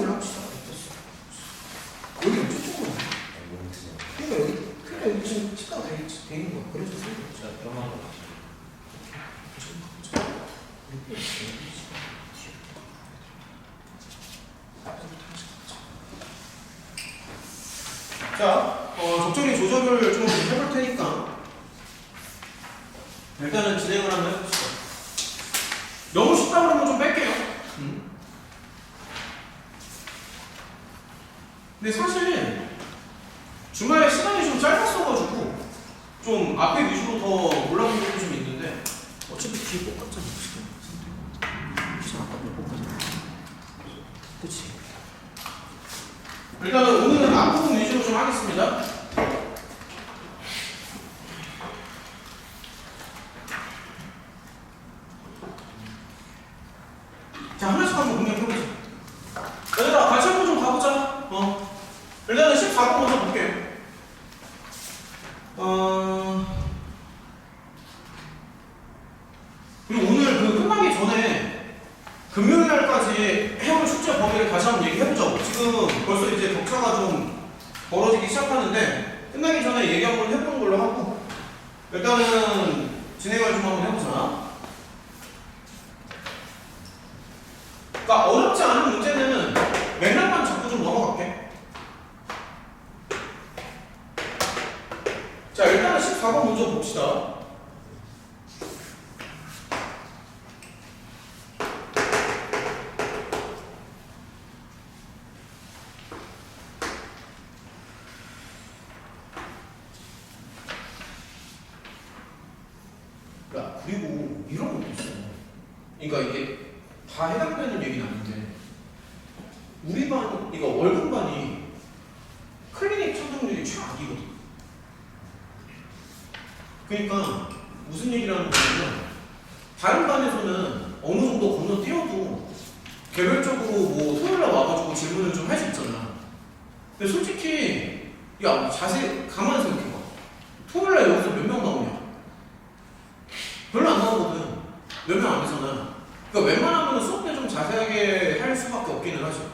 걸로 합시다. 여기 엄청 조그만. 그러니까 여기 지금 식당 돼 있는 거야. 그래서 쓰는 거야. 자, 그러면 자, 적절히 조절을 좀 해볼 테니까 일단은 진행을 한번 해봅시다. 너무 쉽다 그러면 좀 뺄게요. 근데 사실 주말에 시간이 좀 짧았어가지고 좀 앞에 위주로 더 올라온 부분이 좀 있는데 어차피 뒤에 똑같잖아. 아까 똑같잖아. 그치? 일단은 오늘은 앞부분 위주로 좀 하겠습니다. 자, 하나씩 한번 공략해보자. 얘들아, 같이 한번 좀 가보자. 일단은 14번 먼저 볼게요. 그리고 오늘 그 끝나기 전에 금요일 날까지 해온 숙제 범위를 다시 한번 얘기해보자고. 지금 벌써 이제 격차가 좀 벌어지기 시작하는데 끝나기 전에 얘기 한번 해보는 걸로 하고 일단은 진행을 좀 한번 해보자. 그러니까 어렵지 않은 문제는 맥락만 잡고 좀 넘어갈게. 자, 일단은 14번 먼저 봅시다. 야, 그리고 이런 것도 있어. 그러니까 이게 다 해당되는 얘기는 아닌데 우리 반, 이거 월급반이 클리닉 참석률이 최악이거든. 그러니까 무슨 얘기를 하는 거냐면 다른 반에서는 어느 정도 건너뛰어도 개별적으로 뭐 토요일날 와가지고 질문을 좀 할 수 있잖아. 근데 솔직히 야, 자세히 가만히 생각해봐. 토요일날 여기서 몇 명 나오냐? 별로 안 나오거든. 몇 명 안 되잖아. 그러니까 웬만하면 수업 때 좀 자세하게 할 수밖에 없기는 하죠.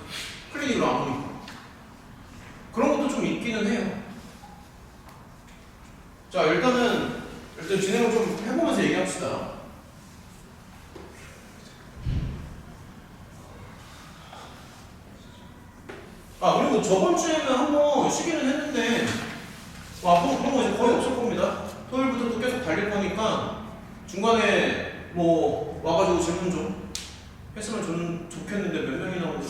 클리닉으로 안 오니까. 그런 것도 좀 있기는 해요. 자, 일단 진행을 좀 해보면서 얘기합시다. 그리고 저번 주에는 한번 쉬기는 했는데 앞으로 그런 거 이제 거의 없을 겁니다. 토요일부터 또 계속 달릴 거니까 중간에 뭐 와가지고 질문 좀 했으면 좋겠는데 몇 명이나 오고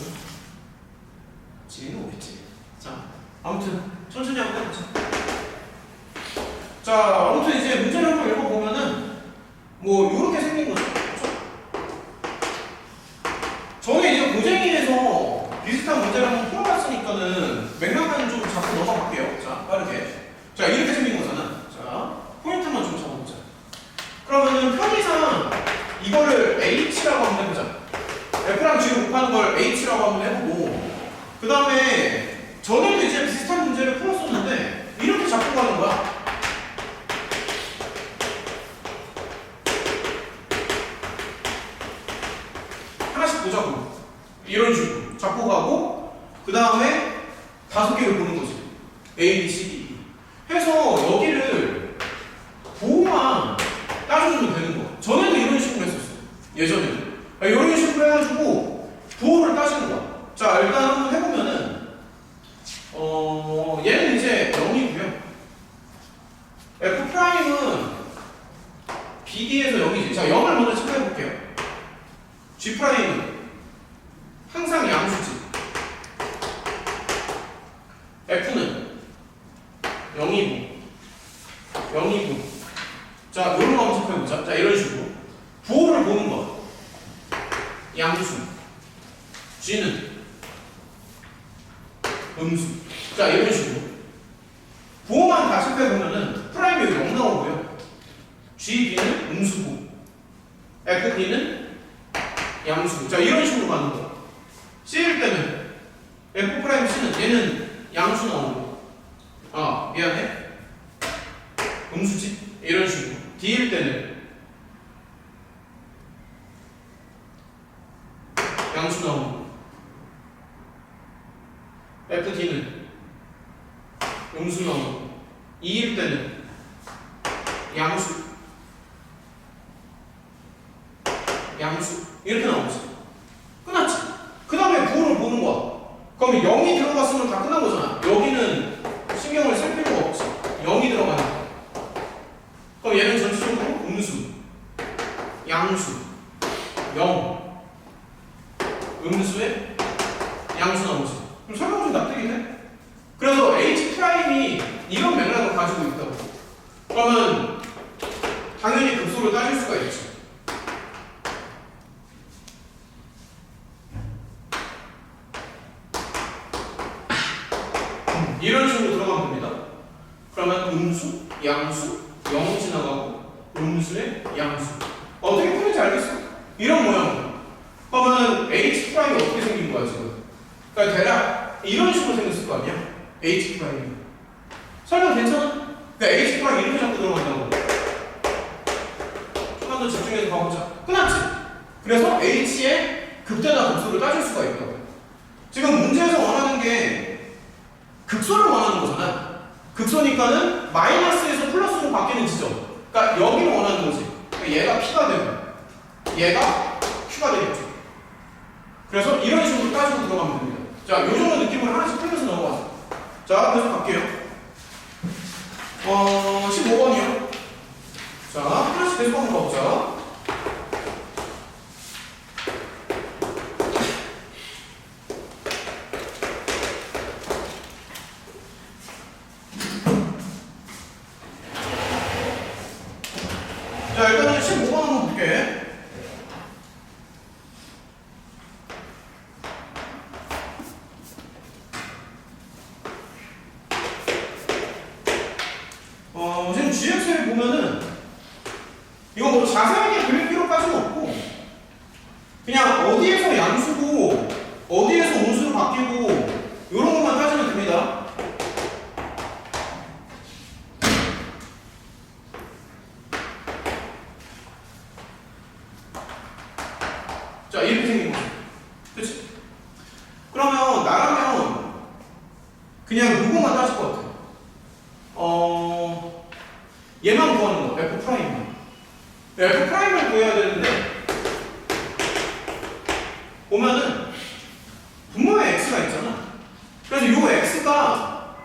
지인은 오겠지. 자, 아무튼 천천히 한번 해보자. 자, 아무튼 이제 문제를 한번 읽어보면은 뭐 이렇게 생긴 거죠. 저는 이제 고쟁이에서 비슷한 문제를 한번 풀어봤으니까는 맥락만 좀 잡고 넘어갈게요. 자, 빠르게. 자, 이렇게 생긴 거잖아. 자, 포인트만 좀 잡아보자. 그러면은 편의상 이거를 H라고 한번 해보자. F랑 G를 곱하는 걸 H라고 한번 해보고 그 다음에 전에도 이제 비슷한 문제를 풀었었는데 이렇게 잡고 가는 거야. 하나씩 보자고. 이런 식으로 잡고 가고 그 다음에 5개를 보는 거지. A, B, C, D, E 해서 여기를 보호만 따져주면 되는 거야. 전에도 이런 식으로 했었어. 예전에도. 이런 식으로 해가지고 보호를 따지는 거야. 자, 일단 한번 해보면은 얘는 이제 0이고요. F'은 BD에서 0이지. 자, 0을 먼저 체크해볼게요. G'은 항상 양수지. F는 0이고 0이고. 자, 이런 거 한번 체크해보자. 자, 이런 식으로 부호를 보는 거 양수. G는 음수. 자, 이런 식으로 부호만 다 체크해보면은 프라임이 여기 0 나오고요. G, B는 음수고 F, D는 양수. 자, 이런 식으로 가는 거. C일 때는 F 프라임 C는 얘는 양수 나오고 미안해. 음수지? 이런 식으로. D일 때는 양수 나오고 FD는 음수면 2일 때는 양수 이렇게 나오지. 끝났지. 그 다음에 부호를 보는 거야. 그럼 0이 들어갔으면 다 끝난 거잖아. 여기는 신경을 쓸 필요가 없지. 0이 들어가는 거. 그럼 얘는 전체적으로 음수, 양수, 0, 음수에 양수 나오지. 그럼 설명 좀 납득이 돼? 그래서 H'이 이런 맥락을 가지고 있다고. 그러면 당연히 극소를 따질 수가 있지. 이런 식으로 들어가면 됩니다. 그러면 음수, 양수, 0 지나가고 음수에 양수. 어떻게 푸는지 알겠어? 이런 모양. 그러면 H'이 어떻게 생긴 거야 지금? 그러니까 대략 이런 식으로 생겼을 거 아니야? H'이. 설명 괜찮아? 그러니까 H'이 이렇게 자꾸 들어간다고. 조금 더 집중해서 봐보자. 끝났지? 그래서 H의 극대나 극소를 따질 수가 있다고. 지금 문제에서 원하는 게 극소를 원하는 거잖아. 극소니까는 마이너스에서 플러스로 바뀌는 지점. 그러니까 여기를 원하는 거지. 그러니까 얘가 P가 되고 얘가 Q가 되겠죠. 그래서 이런 식으로 따지고 들어가면 됩니다. 자, 요 정도 느낌을 하나씩 풀면서 넘어가자. 자, 계속 갈게요. 15번이요. 자, 하나씩 계속 한번 가보자. 자, 일단은 15번 한번 볼게. 지금 GX를 보면은 이거 뭐 자세하게 그릴 필요까지는 없고 그냥 어디에서 양수고 어디에서 음수로 바뀌고 이런 것만 따지면 됩니다. 자, 이렇게 생긴 거죠. 그치? 그러면 나라면 그냥 요거만 따질 것 같아. 얘만 구하는 거, F 프라임. F 프라임을 구해야 되는데 보면은 분모에 X가 있잖아. 그래서 요 X가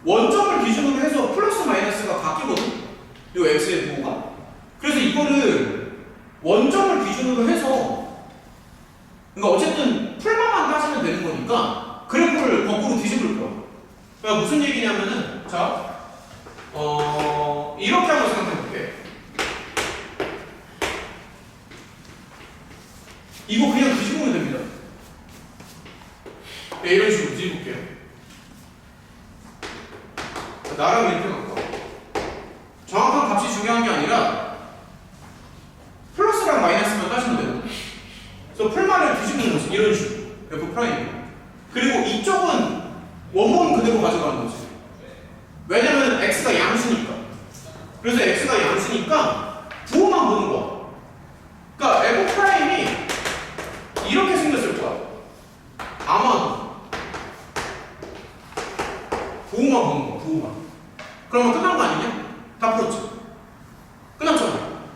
원점을 기준으로 해서 플러스 마이너스가 바뀌거든. 요 X의 부호가. 그래서 이거를 원점을 기준으로 해서 그러니까 어쨌든 풀만만 따지면 되는 거니까 그래프를 거꾸로 뒤집을 거야. 그러니까 무슨 얘기냐면은 자, 이렇게 한번 생각해 볼게. 이거 그냥 뒤집으면 됩니다. 네, 이런 식으로 뒤집을게요. 나랑 이렇게 갖고 정확한 값이 중요한 게 아니라 플러스랑 마이너스만 따지면 돼요. 그래서 풀만을 뒤집는 거지. 이런 식으로 F 프라임. 그리고 이쪽은 원본 그대로 가져가는 거지. 왜냐면 X가 양수니까. 그래서 X가 양수니까 부호만 보는 거야. 그러니까 F 프라임이 이렇게 생겼을 거야. 아마도. 부호만 보는 거야. 부호만. 그러면 끝난 거 아니냐? 다 풀었지. 끝났잖아.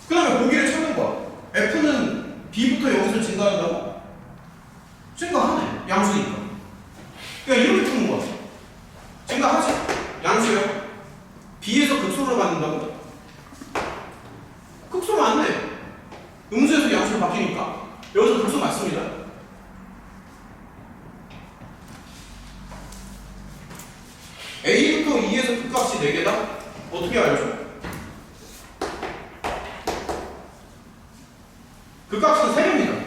그 다음에 보기를 찾는 거야. F는 B부터 여기서 증가한다고? 증가하네. 양수니까. 그러니까 이렇게 푸는 거야. 증가하지? 양수요. B에서 극소로 받는다고? 극소 맞네. 음수에서 양수로 바뀌니까. 여기서 극소 맞습니다. A부터 E에서 극값이 4개다? 어떻게 알죠? 극값은 3개입니다.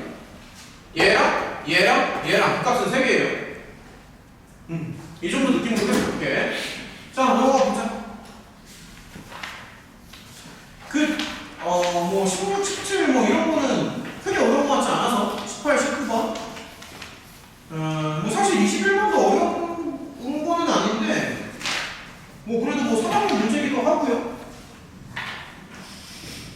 얘랑 극값은 3개예요. 이 정도 느낌으로 해볼게. 자, 넘어가 보자. 뭐 16, 17 뭐 이런 거는 크게 어려운 것 같지 않아서 18, 19번. 뭐 사실 21번도 어려운 거는 아닌데 뭐 그래도 뭐 사랑의 문제기도 하고요.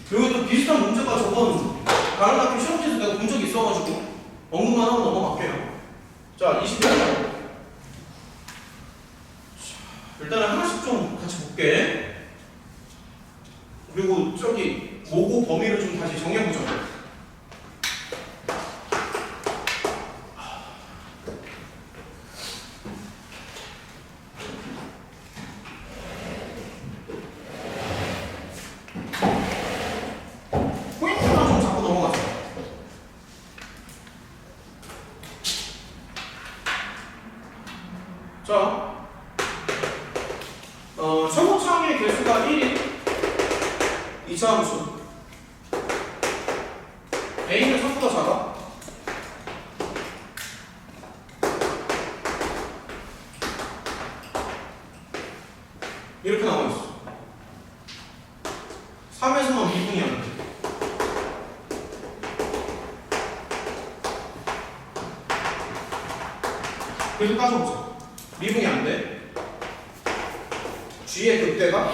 그리고 또 비슷한 문제가 저번 다른 학교 시험지에서 내가 본 적이 있어가지고 언급만 하고 넘어갈게요. 자, 21번. 일단은 하나씩 좀 같이 볼게. 그리고 저기 모고 범위를 좀 다시 정해보자. 포인트만 좀 잡고 넘어가자. 자, 최고차항의 개수가 1인 2차 함수 A는 3보다 작아? 이렇게 나와있어. 3에서만 미분이 안 돼. 그래서 따져보자. 미분이 안 돼. G의 극대가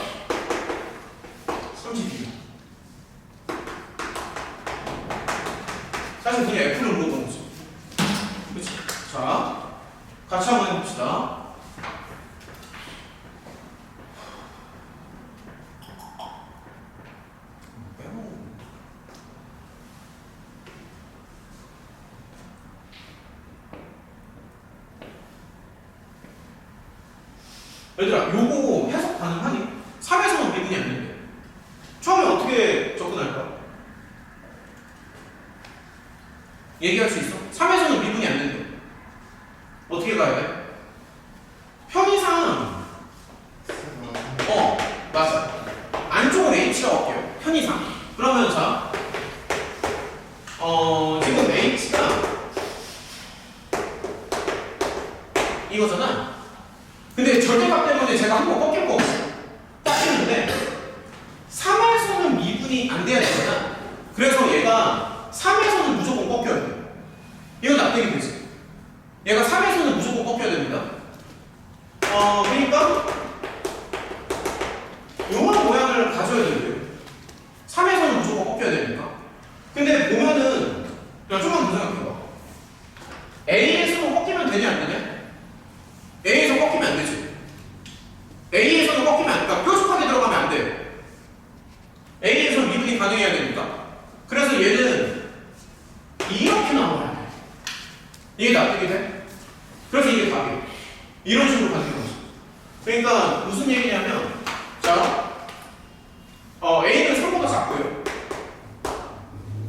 32. 사실 그냥 F를 물어본 거지. 그치? 자, 같이 한번 해봅시다. 얘들아, 요거 해석 가능하니? 3에서는 미분이 안 된대. 처음에 어떻게 접근할까? 얘기할 수 있어? 3에서는 미분이 안 된대. 어떻게 가야 돼? 편의상 맞아. 안쪽을 H라고 할게요. 편의상. 그러면 자 지금 H가 이거잖아. 근데 절대값 때문에 제가 한번 꺾일 거 없어요. 꺾이는데 3에서는 미분이 안 돼야 되잖아. 그래서 얘가 3에서는 무조건 꺾여야 돼. 이건 납득이 되지. 얘가 3에서는 무조건 꺾여야 됩니다. 그러니까 요런 모양을 가져야 돼요. 3에서는 무조건 꺾여야 되니까. 근데 보면은 그냥 좀만 더 생각해봐. A에서는 꺾이면 되냐 안 되냐? A에서 꺾이면 안 되지. A에서는 꺾이면 안 돼. 그러니까 뾰족하게 들어가면 안 돼. A에서는 미분이 가능해야 되니까. 그래서 얘는 이렇게 나와야 돼. 이게 납득이 돼? 그래서 이게 답이에요. 이런 식으로 가는 거죠. 그러니까 무슨 얘기냐면, 자, A는 3보다 작고요.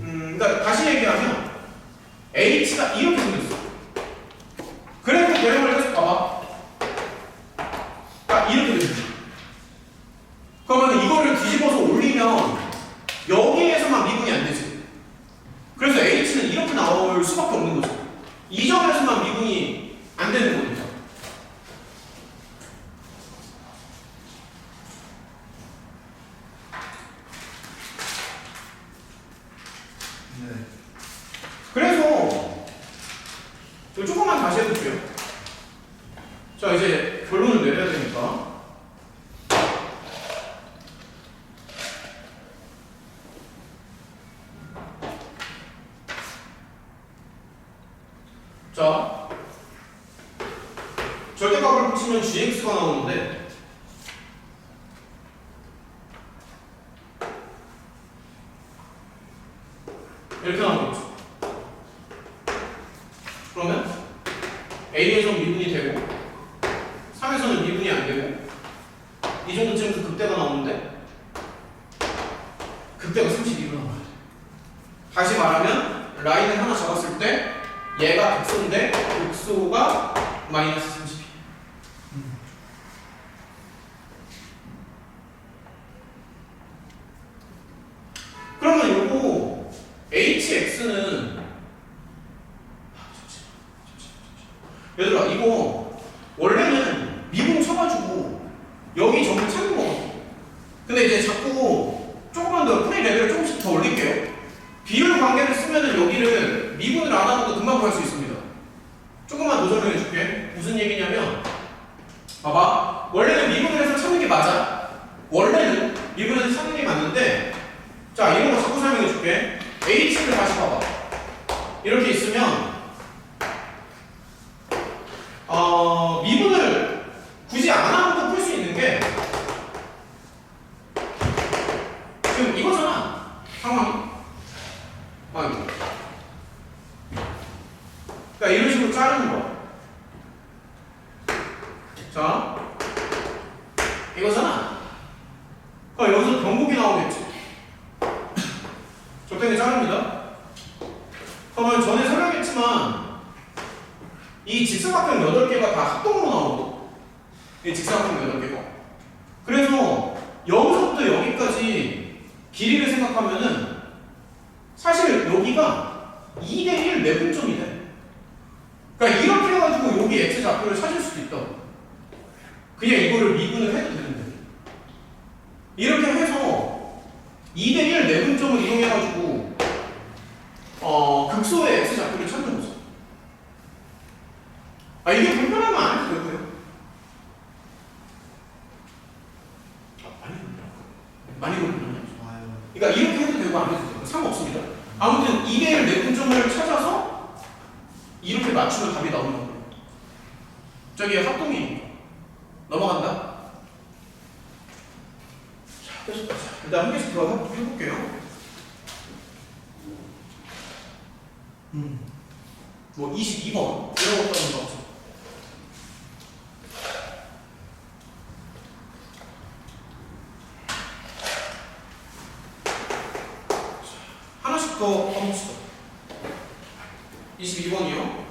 그러니까 다시 얘기하면 H가 이렇게 생겼어. 그래프 개념을 계속 봐봐. 딱 이렇게 되죠. 그러면 이거를 뒤집어서 올리면 여기에서만 미분이 안 되지. 그래서 H는 이렇게 나올 수밖에 없는 거죠. 이 점에서만 미분이 안 되는 거니까. 네. 그래서 조금만 다시 해볼게요. 자, 이제 결론을 내려야 되니까. 자, 절대값을 붙이면 gx가 나오는데 이렇게 나오겠죠. 그러면 A에서 미분이 되고 3에서는 미분이 안 되고 이 정도쯤에서 극대가 나오는데 극대가 32로 나와야 돼. 다시 말하면 라인을 하나 잡았을 때 얘가 극소인데 극소가 마이너스 32. 그러면 요거 hx는 얘들아 이거 원래는 미분 쳐가지고 여기 점을 찾는 거거든. 근데 이제 자꾸 조금만 더 프레이 레벨을 조금씩 더 올릴게요. 비율 관계를 쓰면은 여기를 미분을 안 하고도 금방 구할 수 있습니다. 조금만 더 설명해 줄게. 무슨 얘기냐면 봐봐. 원래는 미분을 해서 찾는 게 맞아. 원래는 미분을 해서 찾는 게 맞는데 자 이런 거 자꾸 설명해 줄게. h를 다시 봐봐. 이렇게 있으면 미분을 굳이 안 하고도 풀 수 있는 그러니까 이런 식으로 자르는 거야. 자, 이거잖아. 그러니까 여기서 변곡이 나오겠지. 적당히 자릅니다. 그러면 전에 설명했지만 이 직사각형 8개가 다 합동으로 나오거든. 이 직사각형 8개가. 그래서 여기서부터 여기까지 길이를 생각하면은 사실 여기가 2대1 매분점이 돼. 그러니까 이렇게 해가지고 여기 x 좌표를 찾을 수도 있다고. 그냥 이거를 미분을 해도 되는데. 이렇게 해서 2대1 매분점을 이용해가지고 극소의 x 좌표를 찾는 거죠. 아, 이게 불편하면 안 해도 되고요. 많이 불편하네요. 그러니까 이렇게 해도 되고 안 해도 되고 상관없습니다. 아무튼 2대1 매분점을 찾아서 이렇게 맞추면 답이 나오는 거예요. 저기 합동이니까. 넘어간다. 자, 일단 한 개씩 더 해볼게요. 뭐 22번 이런 것도 한번 넣었어. 하나씩 더 해봅시다. 22번이요.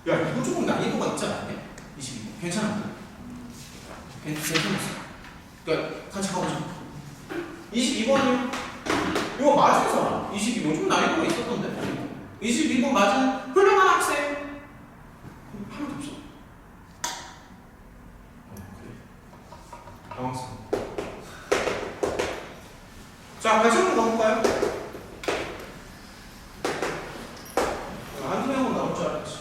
야, 이거 조금 난이도가 있지 않았냐? 22번. 괜찮은데? 괜찮았어. 그러니까 같이 가보자. 22번이요. 이거 맞은 사람. 22번 좀 난이도가 있었던데. 22번 맞은 훌륭한 학생. 하나도 없어. 그래. 당황스러워. 자, 같이 한번 가볼까요? 한두 명은 나올 줄 알았지.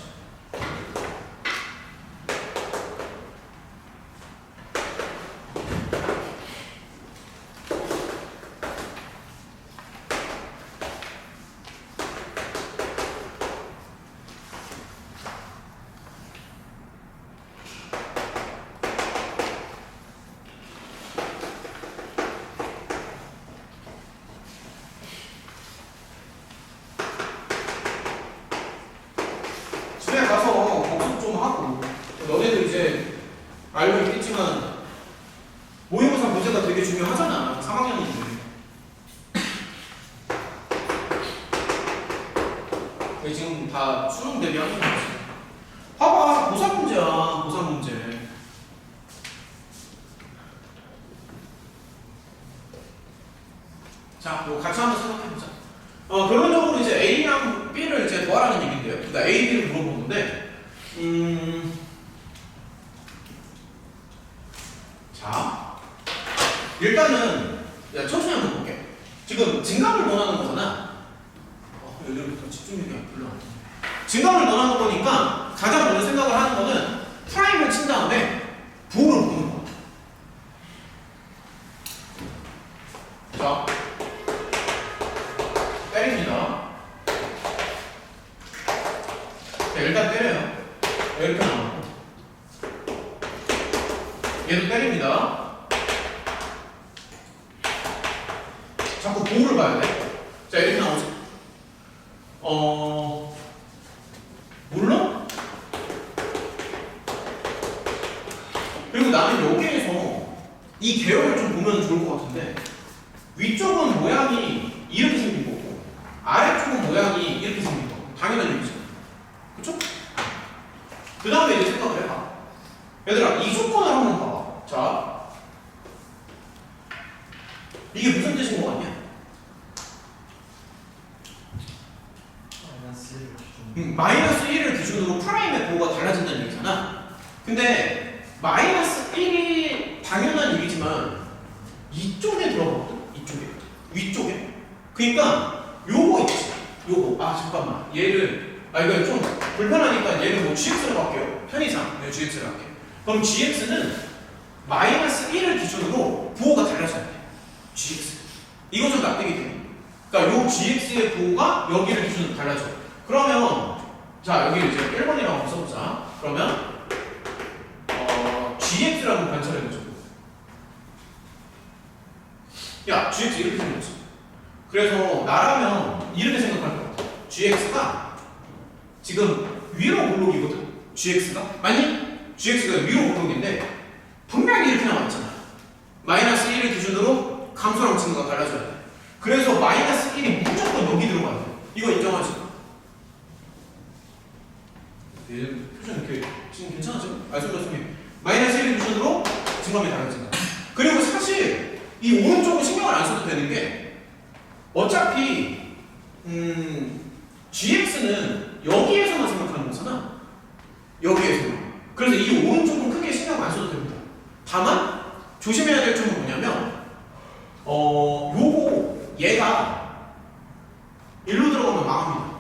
집에 가서 복습 좀 하고, 너네도 이제 알고 있겠지만 모의고사 문제가 되게 중요하잖아. 3학년인데. 지금 다 수능 대비하는 거지. 봐봐, 고3 문제야. 고3 문제. 자, 뭐 같이 한번 생각해보자. 결론적으로 이제 A랑 B를 이제 더하라는 얘기인데요. 그러니까 A, B를 물어보는데, 자, 일단은 내가 천천히 한번 볼게. 지금 증감을 원하는 거잖아. 여기부터 집중력이 별로 안 돼. 증감을 원하는 거니까 가장 먼저 생각을 하는 거는 프라임을 친 다음에 부호를 보는 거야. 자, 때립니다. 자, 일단 때려요. 이렇게 나오고. 얘도 때립니다. 자꾸 보호를 봐야 돼. 자, 이렇게 나오죠. 물론 그리고 나는 여기에서 이 계열을 좀 보면 좋을 것 같은데, 위쪽은 모양이 이렇게 생긴 거고 아래쪽은 모양이 이렇게 생긴 거. 당연한 얘기죠. 그쵸? 그 다음에 이제 생각을 해봐. 얘들아, 이 조건을 한번 봐봐. 자, 이게 무슨 뜻인 것 같냐? 마이너스 1을 기준으로 프라임의 보호가 달라진다는 얘기잖아. 근데 마이너스 1이 당연한 얘기지만 이쪽에 들어가거든. 이쪽에, 위쪽에. 그러니까 요거 있지. 요거. 아, 잠깐만. 얘를 이거 좀 불편하니까 얘를 뭐 GX로 할게요. 편의상 GX를 할게요. 그럼 GX는 마이너스 1을 기준으로 부호가 달라져야 돼. GX. 이거 좀 납득이 돼. 그러니까 요 GX의 부호가 여기를 기준으로 달라져. 그러면 자, 여기 이제 1번이라고 한번 써보자. 그러면 GX라고 관찰해보죠. 야, GX 이렇게 생겼어. 그래서 나라면 이렇게 생각할 거야. gx가 지금 위로 볼록이거든. gx가 맞니? gx가 위로 볼록인데 분명히 이렇게 나와있잖아. 마이너스 1을 기준으로 감소랑 증가가 달라져야 돼. 그래서 마이너스 1이 무조건 여기 들어가야 돼. 이거 인정하지? 표정 이렇게 지금 괜찮아지죠? 말씀드렸습니다. 마이너스 1을 기준으로 증감이 달라진다. 그리고 사실 이 오른쪽은 신경을 안 써도 되는 게 어차피 gx는 여기에서만 생각하는 거잖아. 여기에서만. 그래서 이 오른쪽은 크게 신경 안 써도 됩니다. 다만 조심해야 될 점은 뭐냐면 요거 얘가 일로 들어가면 망합니다.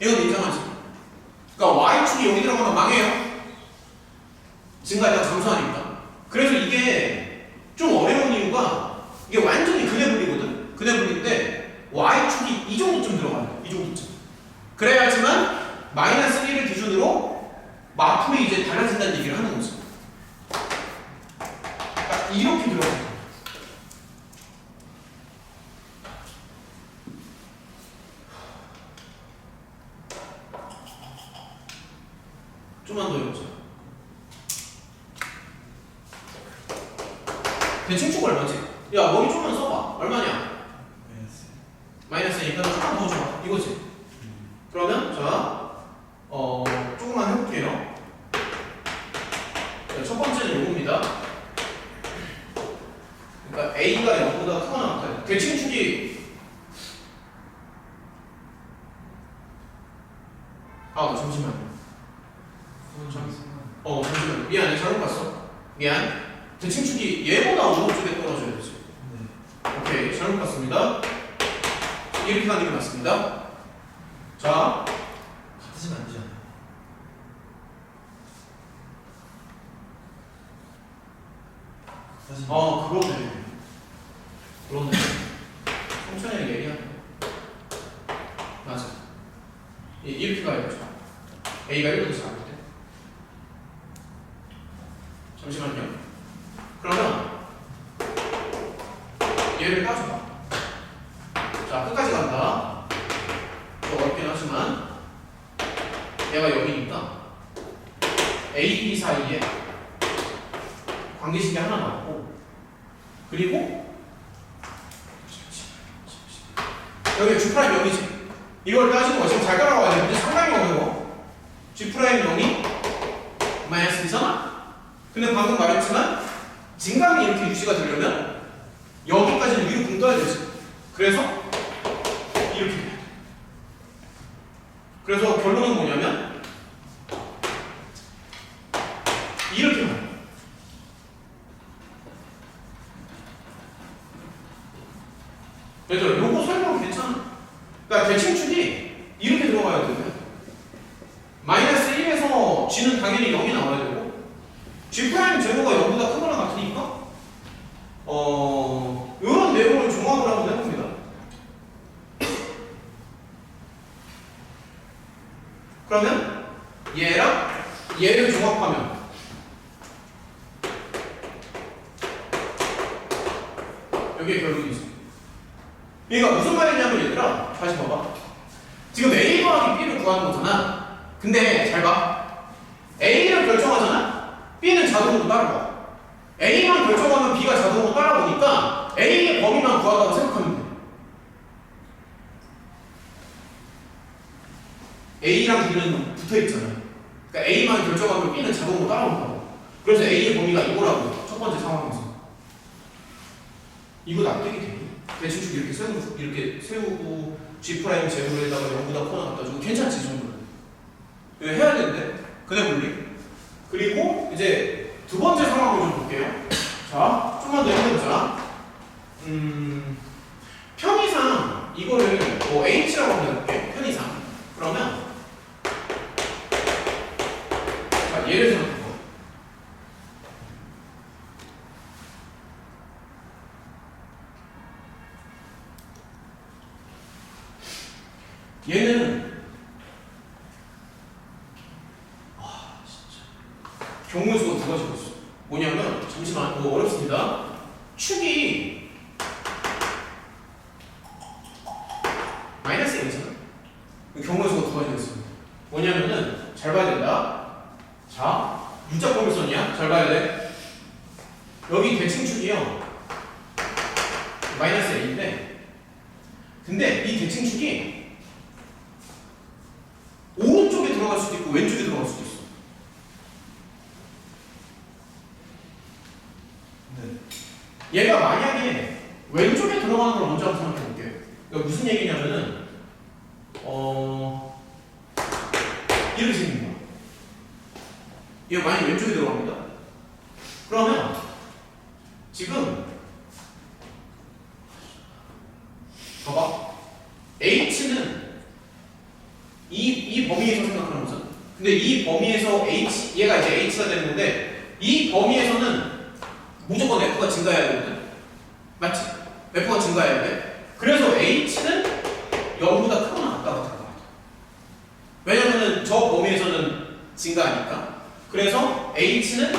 이건 인정하지? 그러니까 y축이 여기 들어가면 망해요. 증가가 감소하니까. 그래서 이게 좀 어려운 이유가 이게 완전히 근해 분리거든. 근해 분리인데 y축이 이 정도쯤 들어가요. 이 정도쯤. 그래야지만 마이너스 1을 기준으로 마풀이 이제 달라진다는 얘기를 하는 거지. 그러니까 이렇게 들어가요. 좀만 더 해보자. 대칭축 얼마지? 야, 머리 좀만 써봐. 얼마냐? 마이너스니까 조금만 더 줘. 이거지. 그러면 자, 조금만 해볼게요. 자, 첫 번째는 요겁니다. 그러니까 A가 0보다 크거나 같아요. 대칭축이 잠시만요. 잠시만요. 미안해. 잘못 봤어. 미안. 대칭축이 얘보다 오른쪽에 떨어져야 되지. 오케이. 잘못 봤습니다. 이렇게 가는 게 맞습니다. 자. 같으시면 안 되잖아요. 그러네. 그러네. 천천히 얘기하네. 맞아. 이렇게 가야죠. A가 1보다 작을 때. 잠시만요. 그러면 얘를 따져봐. 자, 끝까지 간다. 좀 어렵긴 하지만 얘가 여기니까 A, B 사이에 관계식이 하나 나왔고, 그리고 여기 G' 0이지. 이걸 따지는 거 지금 잘 따라가야 되는데 상당히 어려워. G' 0이 마이너스 이잖아? 근데 방금 말했지만 증감이 이렇게 유지가 되려면 여기까지는 위로 붕 떠야 되지. 그래서 이렇게 돼야 돼. 그래서 결론은 뭐냐면 이렇게 가요. 얘들아, 요거 설명은 괜찮아. 그러니까 대칭축이 이렇게 들어가야 되고요. 마이너스 1에서 G는 당연히 0이 나와야 되고, G' 제로가 0보다 크거나 같으니까 이런 내용을 종합을 한번 해봅니다. 그러면 얘랑 얘를 종합하면 여기에 결론이지. 얘가 무슨 말이냐면 얘들아, 다시 봐봐. 지금 A 더하기 B를 구하는 거잖아. 근데 잘 봐. A를 결정하잖아. B는 자동으로 따라가. A만 결정하면 B가 자동으로 따라오니까 A의 범위만 구하다고 생각하면 돼. A랑 B는 붙어있잖아. 그러니까 A만 결정하면 B는 자동으로 따라온다고. 그래서 A의 범위가 이거라고. 첫 번째 상황에서. 이거 납득이 되니? 대칭축 이렇게 세우고 G' 제로에다가 0보다 코너 갖다 주고 괜찮지, 이 정도는. 이거 해야 되는데. 근해 분리. 그리고 이제 두 번째 상황을 좀 볼게요. 자, 좀만 더 해보자. 편의상 이거를 뭐 H라고 한번 해볼게. 편의상. 그러면 자, 예를 들어 얘는 진짜 경우수가 두 가지가 있어. 뭐냐면 잠시만, 이거 어렵습니다. 축이 마이너스 a인데 근데 이 대칭축이 오른쪽에 들어갈 수도 있고 왼쪽에 들어갈 수도 있어. 네. 얘가 만약에 왼쪽에 들어가는 걸 먼저 한번 생각해 볼게요. 그러니까 무슨 얘기냐면은 이렇게 생긴 거야. 얘가 만약에 왼쪽에 들어갑니다. 그러면 지금 봐봐. H는 이 범위에서 생각하는 거죠. 근데 이 범위에서 얘가 이제 H가 되는 건데 이 범위에서는 무조건 F가 증가해야 되거든. 맞지? F가 증가해야 돼. 그래서 H는 0보다 크거나 같다가 들어가야 돼. 왜냐면은 저 범위에서는 증가하니까. 그래서 H는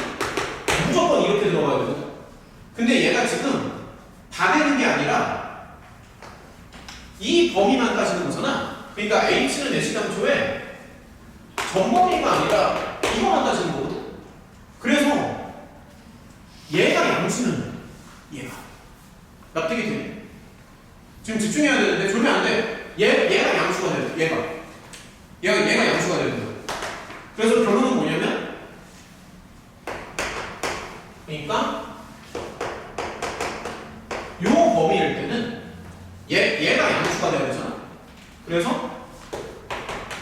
무조건 이렇게 들어가야 되거든. 근데 얘가 지금 다 되는 게 아니라 이 범위만 따지는 거잖아. 그러니까 H는 애시당초에 전범위가 아니라 이거만 따지는 거거든. 그래서 얘가 양수는 얘가 납득이 돼. 지금 집중해야 되는데 졸면 안 돼. 얘가 양수가 돼야 돼. 얘가 양수가 되는 거야. 그래서 결론은 뭐냐면 그러니까 요 범위일 때는 얘가 양수가 돼야 되잖아. 그래서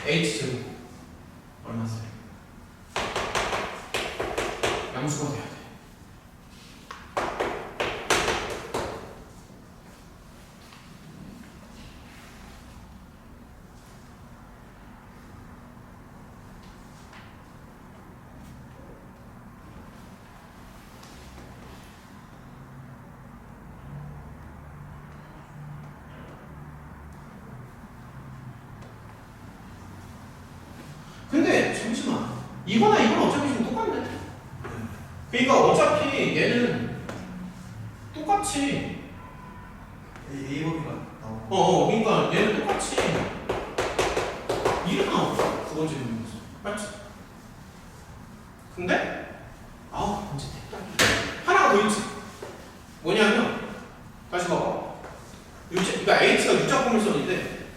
H제곱 얼마 써요? 양수가 돼야 돼. 근데 잠시만 이거나 이거는 어차피 지금 똑같네. 그러니까 어차피 얘는 똑같이 A 범위가 나오고. 그러니까 얘는 똑같이 이렇게 나오죠. 두 번째 문제에서 맞지? 근데 문제 됐다. 하나가 더 있지. 뭐냐면 다시 봐봐. 그러니까 H가 유작공일선인데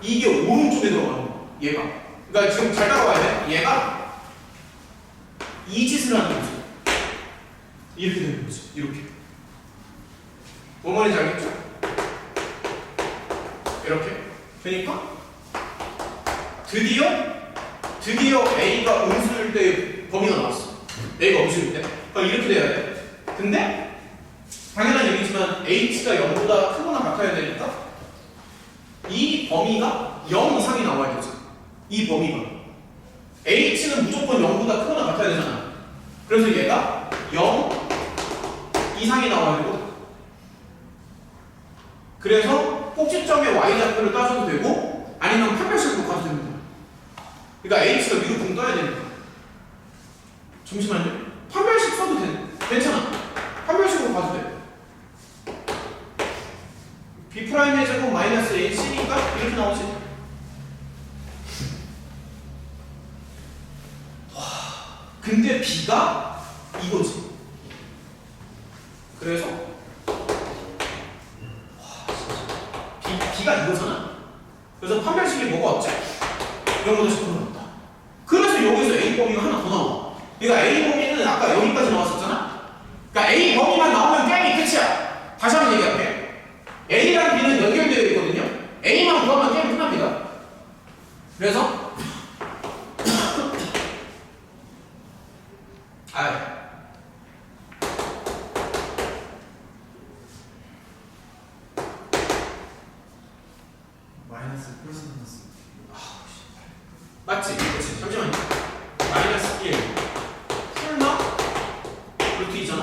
이게 오른쪽에 들어가는 거야. 얘가. 그러니까 지금 잘 따라와야 돼. 얘가 이 짓을 하는 거지. 이렇게 되는 거지. 이렇게. 뭔 말인지 알겠죠? 이렇게. 그러니까 드디어 A가 음수일 때 범위가 나왔어. A가 음수일 때. 그러니까 이렇게 돼야 돼. 근데 당연한 얘기지만 H가 0보다 크거나 같아야 되니까 이 범위가 0 이상이 나와야 되지. 이 범위가 H는 무조건 0보다 크거나 같아야 되잖아. 그래서 얘가 0 이상이 나와야 되고 그래서 꼭지점의 Y좌표를 따져도 되고 아니면 판별식으로 가도 됩니다. 그러니까 H가 위로 붕 떠야 되니까. 잠시만요. 판별식 써도 괜찮아. 판별식으로 가도 돼. B'의 제곱 마이너스 H니까 이렇게 나오지. 근데 B가 이거지. 그래서 B가 이거잖아. 그래서 판별식이 뭐가 없지? 0보다 10보다 높다. 그래서 여기서 A 범위가 하나 더 나와. 그러니까 A 범위는 아까 여기까지 나왔었잖아. 그러니까 A 범위만 나오면 게임이 끝이야. 다시 한번 얘기할게. A랑 B는 연결되어 있거든요. A만 구하면 게임 끝납니다. 그래서 마이너스 플러스 마이너스. 맞지? 그치? 잠시만요. 마이너스 1 설마 이렇게 있잖아?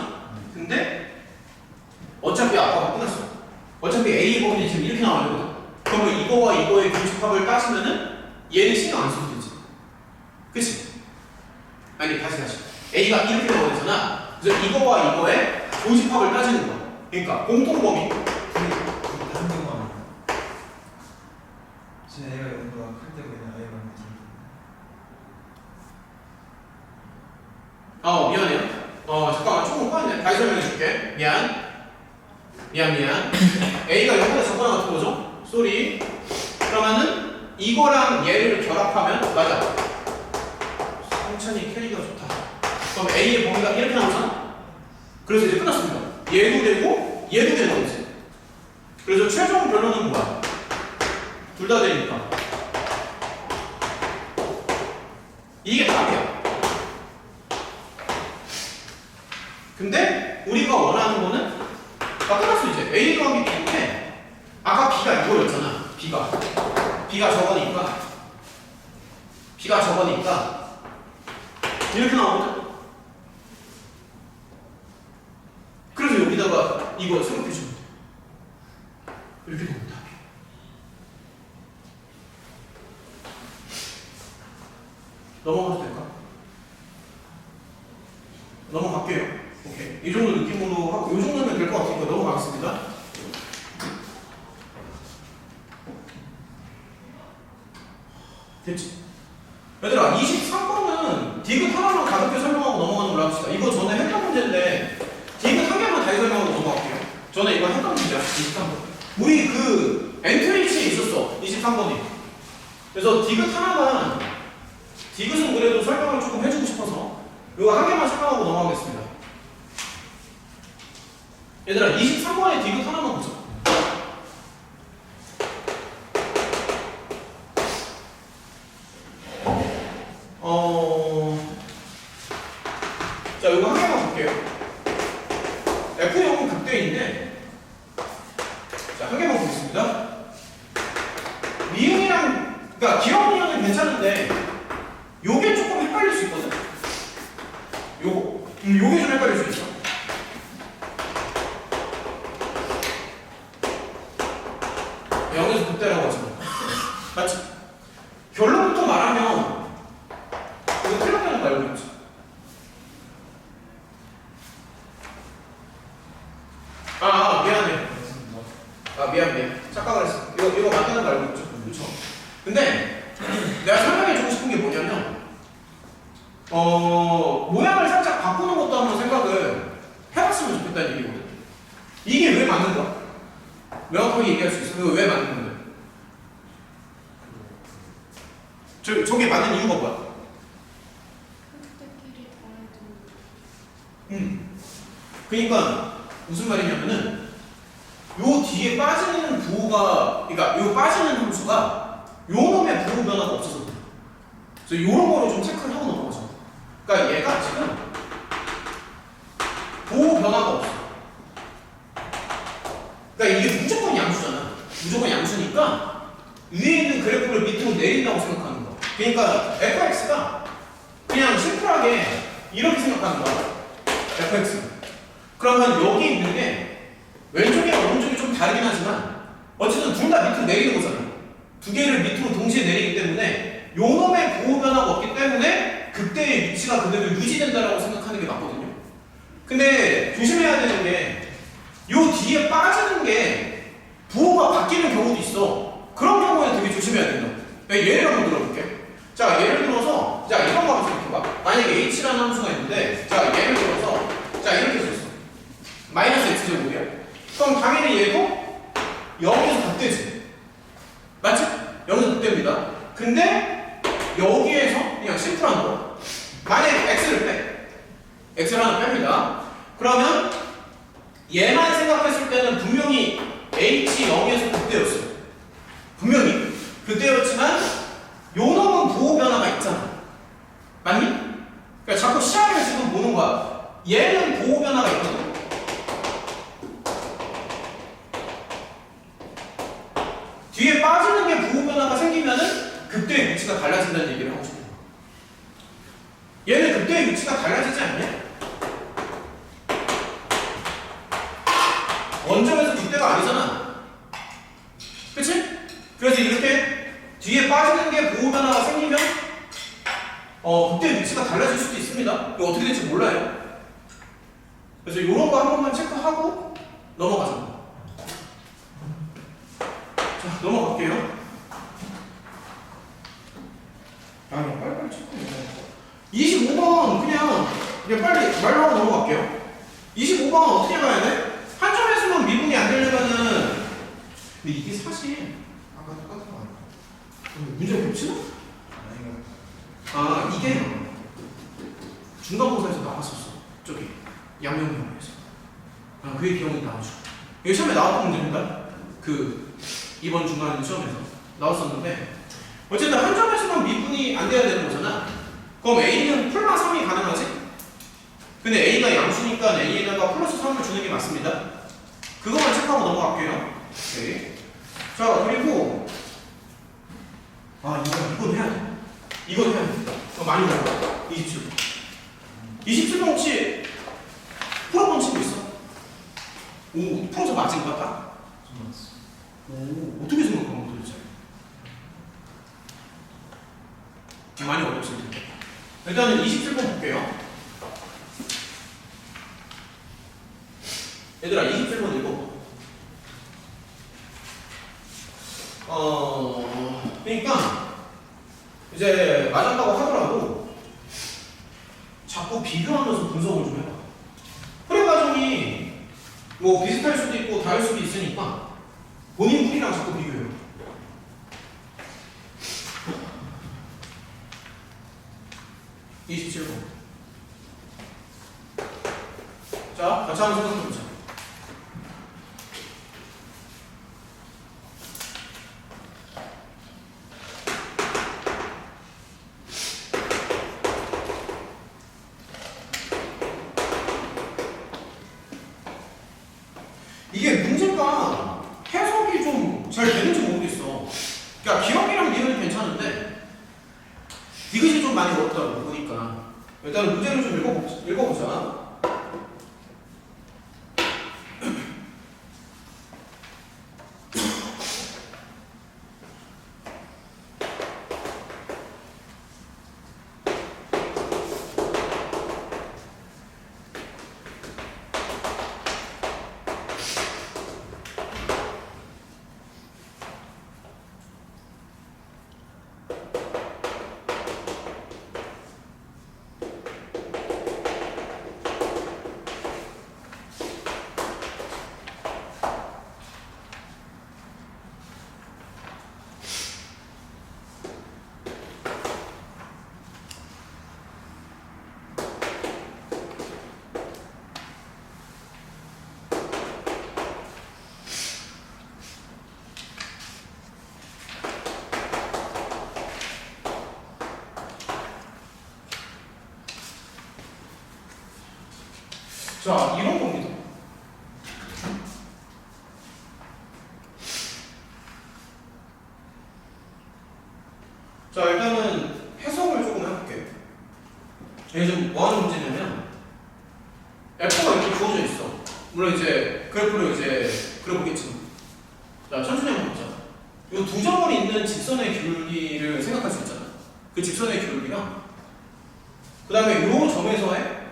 근데 어차피 아까가 끝났어. 어차피 A 범위 지금 이렇게 나와야 되거든. 그러면 이거와 이거의 교집합을 따지면은 얘는 신경 안 써도 되지. 그치? 아니 다시 A가 이렇게 나와야 되잖아. 그래서 이거와 이거의 교집합을 따지는 거야. 그러니까 공통범위. 다른 경우가 아니에요. 지금 A가 0보다 클 때 그냥 A가 0보다 작을 때. 미안해요. 잠깐만 조금 빠르네. 다시 설명해 줄게. 미안. 미안. A가 0보다 작거나 같은 거죠? 쏘리. 그러면은 이거랑 얘를 결합하면 맞아. 성찬이 캐리가 좋다. 그럼 A의 범위가 이렇게 나오잖아? 그래서 이제 끝났습니다. 얘도 되고 얘도 되는 거지. 그래서 최종 결론은 뭐야? 둘 다 되니까 이게 답이야. 근데 우리가 원하는 거는 끝났어 이제. A 더하기 B인데 아까 B가 이거였잖아. B가 저거니까 이렇게 나오거든? 그래서 여기다가 이거 생각해주면 돼. 이렇게 됩니다. 넘어가도 될까? 넘어갈게요. 오케이. 이 정도 느낌으로 하고, 이 정도면 될 것 같으니까 넘어가겠습니다. 됐지? 얘들아, 23번은 디귿 하나만 가볍게 설명하고 넘어가는 걸로 합시다. 이거 전에 했던 문제인데, 디귿 한 개만 다시 설명하고 넘어갈게요. 전에 이거 했던 문제야, 23번. 우리 그 엔트리치에 있었어, 23번이. 그래서 디귿은 그래도 설명을 조금 해주고 싶어서 이거 한 개만 설명하고 넘어가겠습니다. 얘들아 23번에 디귿 하나만 보자. 자 이거 한 개만 볼게요. F0은 극대인데 자 한 개만 보겠습니다. 미음이랑 그러니까 기억 미음은 괜찮은데 요게 조금 헷갈릴 수 있거든? 요게 좀 헷갈릴 수 있어. 여기서 그때라고 하잖아. 맞지? 결론부터 말하면 이거 틀렸다는 거 알고 있지? 미안해. 착각을 했어. 이거 맞다는 거 알고 있죠? 그렇죠? 근데 내가 설명해주고 싶은 게 뭐냐면 모양을 살짝 바꾸는 것도 한번 생각을 해봤으면 좋겠다는 얘기거든. 이게 왜 맞는 거야? 명확하게 얘기할 수 있어. 왜 맞는 건데? 저게 맞는 이유가 뭐야? 그러니까 무슨 말이냐면은 요 뒤에 빠지는 부호가 그러니까 요 빠지는 함수가 요 놈의 부호 변화가 없어서 그래. 그래서 요런 거를 좀 체크를 하고 넘어가자. 그러니까 얘가 지금 부호 변화가 없어. 그러니까 이게 무조건 양수잖아. 무조건 양수니까 위에 있는 그래프를 밑으로 내린다고 생각하는 거야. 그러니까 fx가 그냥 심플하게 이렇게 생각하는 거야. fx. 그러면 여기 있는 게 왼쪽이랑 오른쪽이 좀 다르긴 하지만 어쨌든 둘 다 밑으로 내리는 거잖아. 두 개를 밑으로 동시에 내리기 때문에 요 놈의 부호 변화가 없기 때문에 극대의 위치가 그대로 유지된다라고 생각하는 게 맞거든요. 근데 조심해야 되는 게 요 뒤에 빠지는 게 부호가 바뀌는 경우도 있어. 그런 경우에 되게 조심해야 된다. 예를 한번 들어볼게. 자, 예를 들어서 자 이런 거 한번 생각해봐. 만약에 h라는 함수가 있는데 자 예를 들어서 자 이렇게 썼어. 마이너스 x제곱이야. 그럼 당연히 얘도 0에서 극대지. 맞지? 0에서 극대입니다. 근데 여기에서 그냥 심플한 거. 만약에 x를 빼. x를 하나 뺍니다. 그러면 얘만 생각했을 때는 분명히 h 0에서 극대였어. 분명히 극대였지만 요 놈은 부호 변화가 있잖아. 맞니? 그러니까 자꾸 시야를 지금 보는 거야. 얘는 부호 변화가 있거든. 뒤에 빠지는 게 부호 변화가 생기면은 극대의 위치가 달라진다는 얘기를 하고 싶어. 얘는 극대의 위치가 달라지지 않냐? 원점에서 극대가 아니잖아. 그치? 그래서 이렇게 뒤에 빠지는 게 부호 변화가 생기면 극대의 위치가 달라질 수도 있습니다. 이거 어떻게 될지 몰라요. 그래서 이런 거 한 번만 체크하고 넘어가자. 자, 넘어갈게요. 빨리 체크해. 25번 그냥 빨리 말로 하고 넘어갈게요. 25번 어떻게 가야 돼? 한 점에서만 미분이 안 근데 이게 사실 아까 똑같은 거 아니야? 문제가 겹치나? 아니가. 아 이게 중간고사에서 나왔었어. 저기 양면형에서. 아 그게 기억이 나죠. 이게 시험에 나왔던 문제입니다. 그 이번 중간 시험에서 나왔었는데 어쨌든 한 점에서만 미분이 안 돼야 되는 거잖아. 그럼 A는 풀마 3이 가능하지? 근데 A가 양수니까 A에다가 플러스 3을 주는 게 맞습니다. 그것만 체크하고 넘어갈게요. 오케이. 자 그리고 이건 해야 돼. 이건 해야 돼. 많이 어려워. 27번. 27번 혹시 풀어본 친구 있어? 오, 풀어서 맞은 것 같다? 좀 맞았어. 오, 어떻게 생각한 거 도대체? 많이 어렵습니다 일단은 27번 볼게요. 얘들아, 27번 읽어. 그러니까 이제 맞았다고 하더라도 자꾸 비교하면서 분석을 좀 해봐. 풀이 과정이 뭐 비슷할 수도 있고 다를 수도 있으니까 본인 풀이랑 자꾸 비교해요. 이 27번. 자, 같이 한번 생각해보자. 이게 문제가 해석이 좀 잘 되는지 모르겠어. 그러니까 기억이랑 니은 괜찮은데 디귿이 좀 많이 어렵다고 보니까 일단 문제를 좀 읽어보자. 자, 이런 겁니다. 자, 일단은 해석을 조금 해볼게. 이게 좀 뭐 하는 문제냐면 F가 이렇게 주어져 있어. 물론 이제 그래프로 이제 그려보겠지만 자, 천천히 한번 보자. 이 두 점을 잇는 직선의 기울기를 생각할 수 있잖아. 그 직선의 기울기랑 그 다음에 이 점에서의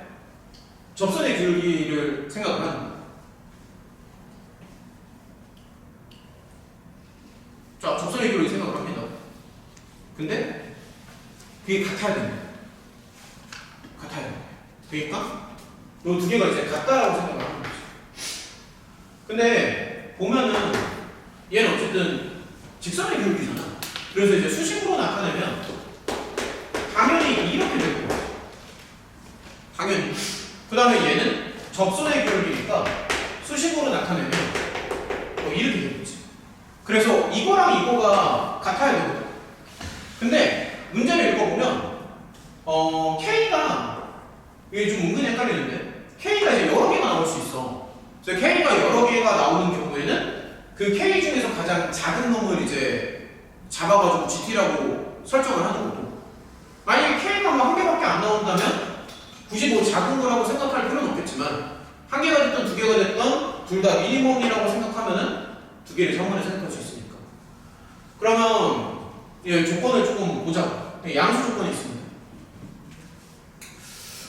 접선의 기울기를 생각을 하는 거야. 자, 접선의 기울기 생각을 합니다. 근데 그게 같아야 됩니다. 같아야 됩니다. 그러니까 이 두 개가 이제 같다라고 생각을 하는 거죠. 근데 보면은 얘는 어쨌든 직선의 기울기잖아. 그래서 이제 수식으로 나타내면 당연히 이렇게 될 거야. 당연히. 그 다음에 얘는 접선의 기울기니까 수식으로 나타내면 이렇게 되겠지. 그래서 이거랑 이거가 같아야 되거든. 근데 문제를 읽어보면 K가 이게 좀 은근히 헷갈리는데 K가 이제 여러 개가 나올 수 있어. 그래서 K가 여러 개가 나오는 경우에는 그 K 중에서 가장 작은 놈을 이제 잡아가지고 GT라고 설정을 하는 거고, 만약에 K가 한 개밖에 안 나온다면 굳이 뭐 작은 거라고 생각할 필요는 없겠지만 한 개가 됐든 두 개가 됐든 둘 다 미니멈이라고 생각하면은 두 개를 성분에 생각할 수 있으니까. 그러면 이 조건을 조금 보자. 양수 조건이 있습니다.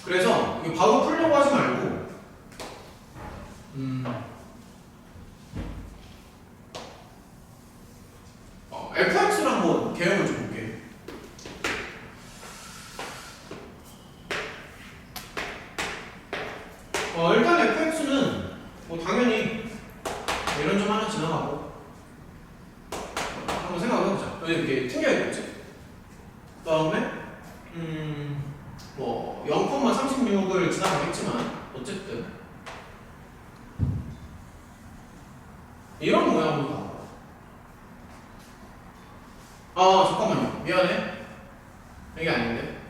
그래서 이거 바로 풀려고 하지 말고 fx를 한번 개형을 좀 볼게요. 일단 fx는 뭐 당연히 이런 점 하나 지나가고 한번 생각을 해보자. 여기 이렇게 튕겨야겠지? 그 다음에 뭐 0,36을 지나가겠지만 어쨌든 이런 모양으로 나와. 아 잠깐만요. 미안해. 이게 아닌데.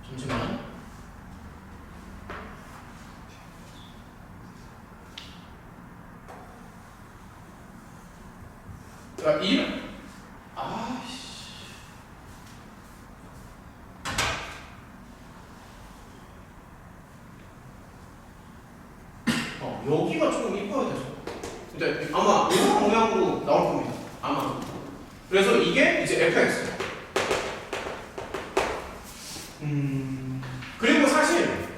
잠시만. 야, 아이씨. 여기가 조금 이뻐야 돼서. 근데 아마 이런 모양으로 나올 겁니다. 아마. 그래서 이게 이제 fx. 그리고 사실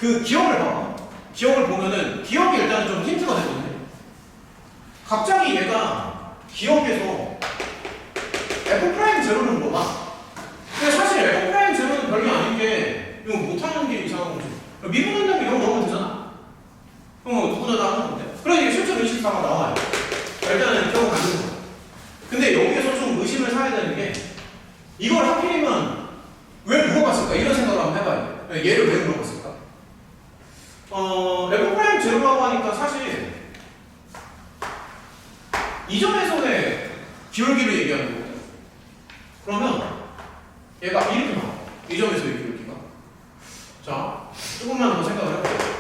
그 기억을 봐봐. 기억을 보면은 기억이 일단은 좀 힌트가 되거든요. 갑자기 얘가 기억에서 f'0는 뭐다? 근데 사실 f'0는 별게 아닌 게 이거 못하는 게 이상한 거지. 미분한다면 이런 거 넣으면 되잖아. 누구나 다 하는 건데. 그러니까 실제로 24가 나와요. 일단은 기억을 갖는 거야. 근데 여기에서 좀 의심을 사야 되는 게 이걸 하필이면 왜 물어봤을까? 이런 생각을 한번 해봐요. 얘를 왜 물어봤을까? f'0라고 하니까 사실 이 점에서의 기울기를 얘기하는 거거든. 그러면 얘가 이렇게 나와. 이 점에서의 기울기가. 자, 조금만 더 생각을 해볼게요.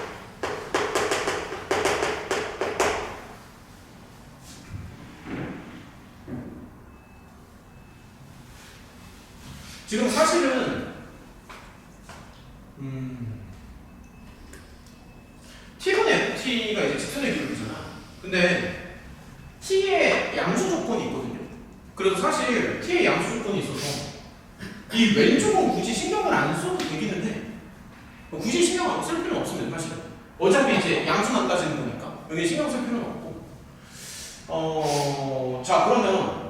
지금 사실은 T분의 FT가 이제 직선의 기울기잖아. 근데 T의 양수 조건이 있거든요. 그래서 사실 T의 양수 조건이 있어서 이 왼쪽은 굳이 신경을 안 써도 되기는 해. 굳이 신경 안 쓸 필요는 없습니다. 사실은 어차피 이제 양수만 따지는 거니까 여기 신경 쓸 필요는 없고. 자 그러면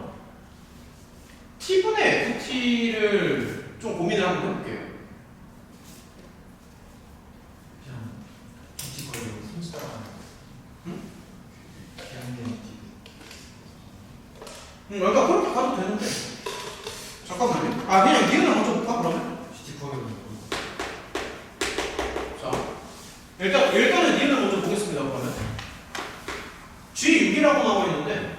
T분의 FT를 좀 고민을 한번 해볼게요. 그냥 뒤 걸리고 손가락. 응? 그냥 뒤. 그러니까 그렇게 가도 되는데. 잠깐만요. 아 그냥 니은을 먼저 볼까 그러면? 뒤 걸리고. 자 일단은 니은을 먼저 보겠습니다. 그러면 G6이라고 나와 있는데.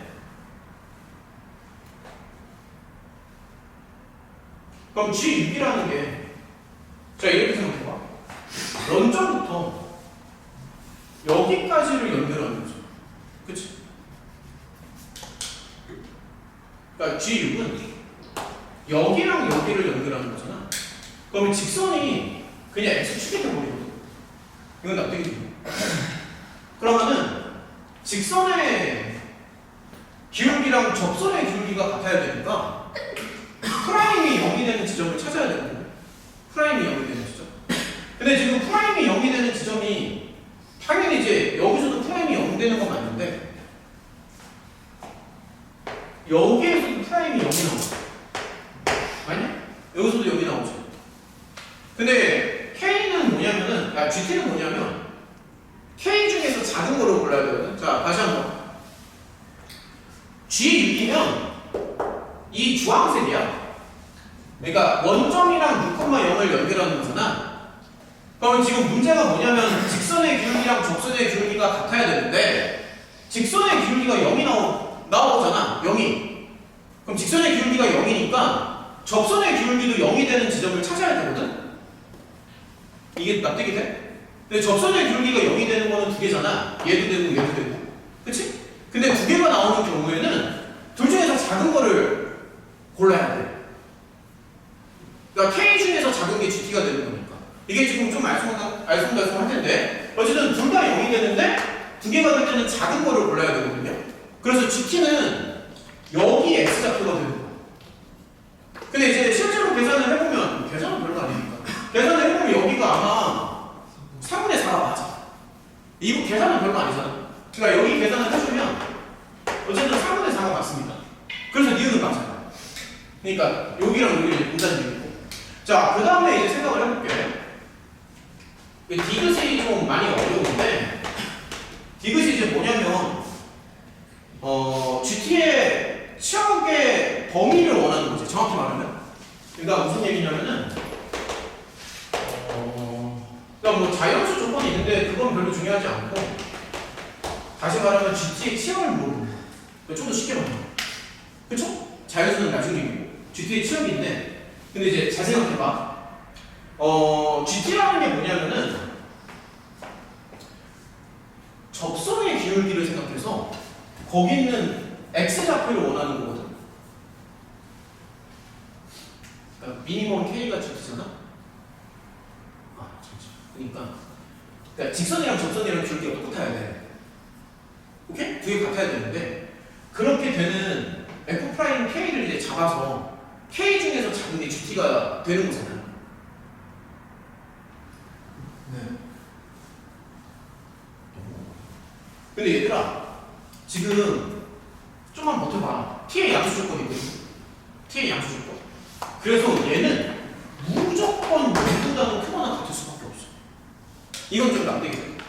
그럼 G6이라는 게, 자, 이렇게 생각해봐. 런점부터 여기까지를 연결하는 거죠. 그치? 그러니까 G6은 여기랑 여기를 연결하는 거잖아. 그러면 직선이 그냥 X축이 돼버리거든. 이건 납득이 돼. 그러면은 직선의 기울기랑 접선의 기울기가 같아야 되니까 프라임이 0이 되는 지점을 찾아야 되거든요. 프라임이 0이 되는 지점. 근데 지금 프라임이 0이 되는 지점이 당연히 이제 여기서도 프라임이 0 되는 건 맞는데 여기에서도 프라임이 0이 나오죠. 아니야? 여기서도 0이 나오죠. 근데 K는 뭐냐면은, GT는 뭐냐면 K 중에서 작은 거를 골라야 되거든. 자, 다시 한번. G6이면 이 주황색이야. 그러니까 원점이랑 6,0을 연결하는 거잖아. 그럼 지금 문제가 뭐냐면 직선의 기울기랑 접선의 기울기가 같아야 되는데 직선의 기울기가 0이 나오잖아. 0이. 그럼 직선의 기울기가 0이니까 접선의 기울기도 0이 되는 지점을 찾아야 되거든. 이게 납득이 돼? 근데 접선의 기울기가 0이 되는 거는 두 개잖아. 얘도 되고 얘도 되고. 그치? 근데 두 개가 나오는 경우에는 둘 중에서 작은 거를 골라야 돼. 그러니까 K 중에서 작은 게 GT가 되는 거니까. 이게 지금 좀 알쏭달쏭할 텐데 어쨌든 둘 다 0이 되는데 두 개가 될 때는 작은 거를 골라야 되거든요. 그래서 GT는 여기 X좌표가 되는 거야. 근데 이제 실제로 계산을 해보면 계산은 별로 아니니까 계산을 해보면 여기가 아마 3분의 4가 맞아. 이거 계산은 별로 아니잖아. 그러니까 여기 계산을 해주면 어쨌든 3분의 4가 맞습니다. 그래서 니은은 맞아요. 그러니까 여기랑 여기를 분산이 있고. 자, 그 다음에 이제 생각을 해볼게. 디귿이 좀 많이 어려운데 디귿이 이제 뭐냐면 GT의 치역의 범위를 원하는 거지. 정확히 말하면. 그러니까 무슨 얘기냐면은 그러니까 뭐 자연수 조건이 있는데 그건 별로 중요하지 않고 다시 말하면 GT의 치역을 모르는 거야. 좀 더 쉽게 말하면. 그쵸? 자연수는 나중 얘기고 GT의 치역인데 근데 이제 잘 생각해봐. GT라는 게 뭐냐면은 접선의 기울기를 생각해서 거기 있는 X좌표를 원하는 거거든. 그러니까 미니멈 K가 GT잖아? 아, 잠시만. 그러니까 직선이랑 접선이랑 기울기가 똑같아야 돼. 오케이? 두 개 같아야 되는데 그렇게 되는 F'K를 이제 잡아서 K 중에서 작은 게 GT가 되는 거잖아. 네. 근데 얘들아 지금 좀만 버텨봐. T의 양수 조건이 있거든. T의 양수 조건. 그래서 얘는 무조건 원보다는 크거나 같을 수밖에 없어. 이건 좀 안 되겠다.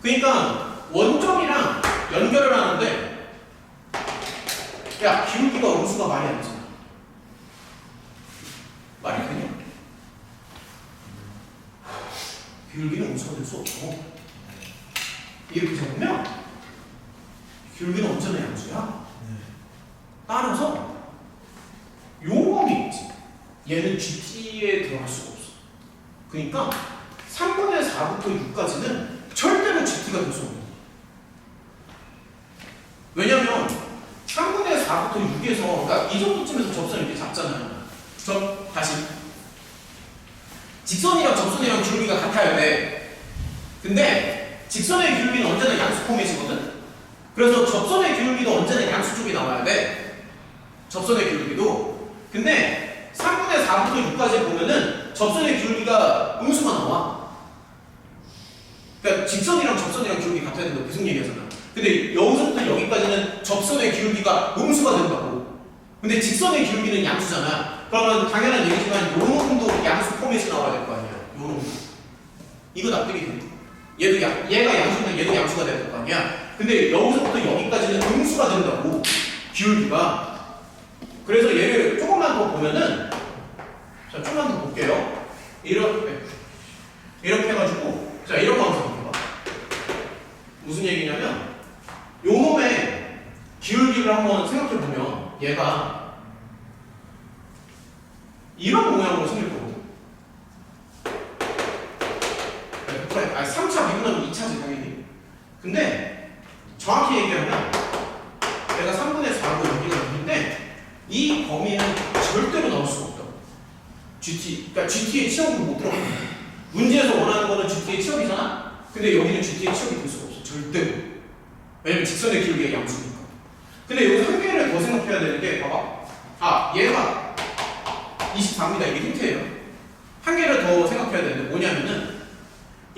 그러니까 원점이랑 연결을 하는데 야 기울기가 음수가 말이 안 되잖아. 말이 되냐? 기울기는 음수가 될 수 없고 이렇게 잡으면 기울기는 언제나 양수야. 따라서 요범이 있지. 얘는 GT에 들어갈 수가 없어. 그러니까 3분의 4부터 6까지는 절대로 GT가 될 수 없는 거야. 왜냐면 3분의 4부터 6에서 그러니까 이 정도쯤에서 접선 이렇게 잡잖아요. 다시 직선이랑 접선이랑 기울기가 같아야 돼. 근데 직선의 기울기는 언제나 양수 포맷이거든. 그래서 접선의 기울기도 언제나 양수 쪽이 나와야 돼. 접선의 기울기도. 근데 3분의 4부터 6까지 보면은 접선의 기울기가 음수가 나와. 그러니까 직선이랑 접선이랑 기울기 같아야 된다고 계속 얘기하잖아. 근데 여기서부터 여기까지는 접선의 기울기가 음수가 된다고. 근데 직선의 기울기는 양수잖아. 그러면 당연한 얘기지만 요 놈도 양수 포맷이 나와야 될 거 아니야. 요 놈도. 이거 납득이 돼. 얘가 양수면 얘도 양수가 될 거 아니야. 근데 여기서부터 여기까지는 음수가 된다고. 기울기가. 그래서 얘를 조금만 더 보면은 자 조금만 더 볼게요. 이렇게 해가지고 자 이런 거 한번 생각해봐. 무슨 얘기냐면 요 놈의 기울기를 한번 생각해보면 얘가 이런 모양으로 생길 거거든. 3차 미분하면 2차지 당연히. 근데 정확히 얘기하면 내가 3분의 4로 여기가 있는데 이 범위는 절대로 나올 수가 없다고. 그러니까 GT의 치역으로 못 들어가는 거야. 문제에서 원하는 거는 GT의 치역이잖아? 근데 여기는 GT의 치역이 될 수가 없어. 절대로. 왜냐면 직선의 기울기가 양수니까. 근데 여기서 한 개를 더 생각해야 되는 게 봐봐. 얘가 24입니다. 이게 힌트예요. 한 개를 더 생각해야 되는데 뭐냐면은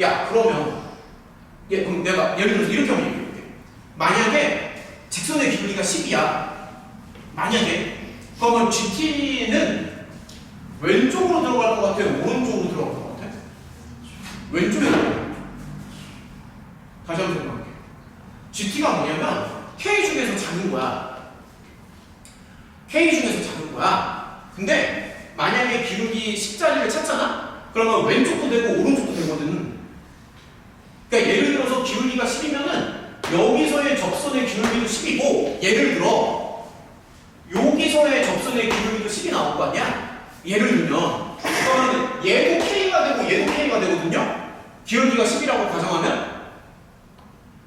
야 그러면 그럼 내가 예를 들어서 이렇게 한번 얘기해볼게. 만약에 직선의 기울기가 10이야. 만약에 그러면 GT는 왼쪽으로 들어갈 것 같아? 오른쪽으로 들어갈 것 같아? 왼쪽에 들어갈. 다시 한번 생각할게. GT가 뭐냐면 K 중에서 작은 거야. K 중에서 작은 거야. 근데 만약에 기울기 10자리를 찾잖아? 그러면 왼쪽도 되고 오른쪽도 되거든. 그러니까 예를 들어서 기울기가 10이면은 여기서의 접선의 기울기도 10이고 예를 들어 여기서의 접선의 기울기도 10이 나올 거 아니야? 예를 들면 그러면 얘도 K가 되고 얘도 K가 되거든요? 기울기가 10이라고 가정하면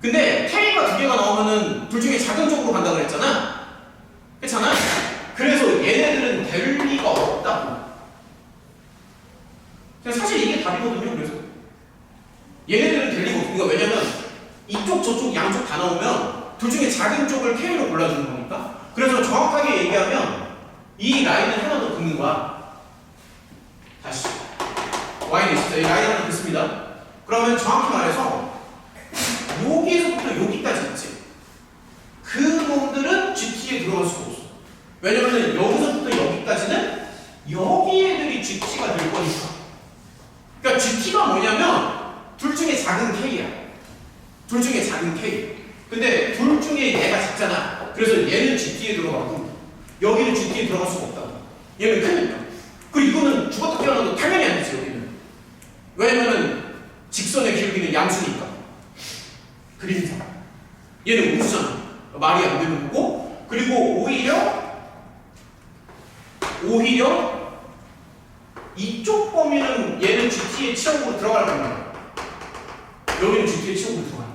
근데 K가 두 개가 나오면은 둘 중에 작은 쪽으로 간다고 그랬잖아? 그렇잖아? 그래서 얘네들은 될 리가 없다고. 사실 이게 답이거든요. 그래서 얘네들은 될 리가 없어. 그러니까 왜냐면 이쪽 저쪽 양쪽 다 나오면 둘 중에 작은 쪽을 K로 골라주는 거니까. 그래서 정확하게 얘기하면 이 라인을 하나 더 긋는 거야. 다시 Y는 진짜 이 라인 하나 긋습니다. 그러면 정확히 말해서 여기서부터 여기까지 있지. 그 놈들은 GT에 들어갈 수가 없어. 왜냐면 여기서부터 여기까지는 여기 애들이 GT가 될 거니까. 그러니까 GT가 뭐냐면 둘 중에 작은 K야. 둘 중에 작은 K. 근데 둘 중에 얘가 작잖아. 그래서 얘는 GT에 들어가고 여기는 GT에 들어갈 수가 없다고. 얘는 크니까. 그리고 이거는 죽었다 깨어나도 당연히 안 되지 여기는. 왜냐면은 직선의 기울기는 양수니까. 그림상. 얘는 우주잖아. 말이 안 되는 거고. 그리고 오히려 이쪽 범위는 얘는 GT의 치역으로 들어갈 겁니다. 여기는 GT의 치역으로 들어갈 거야.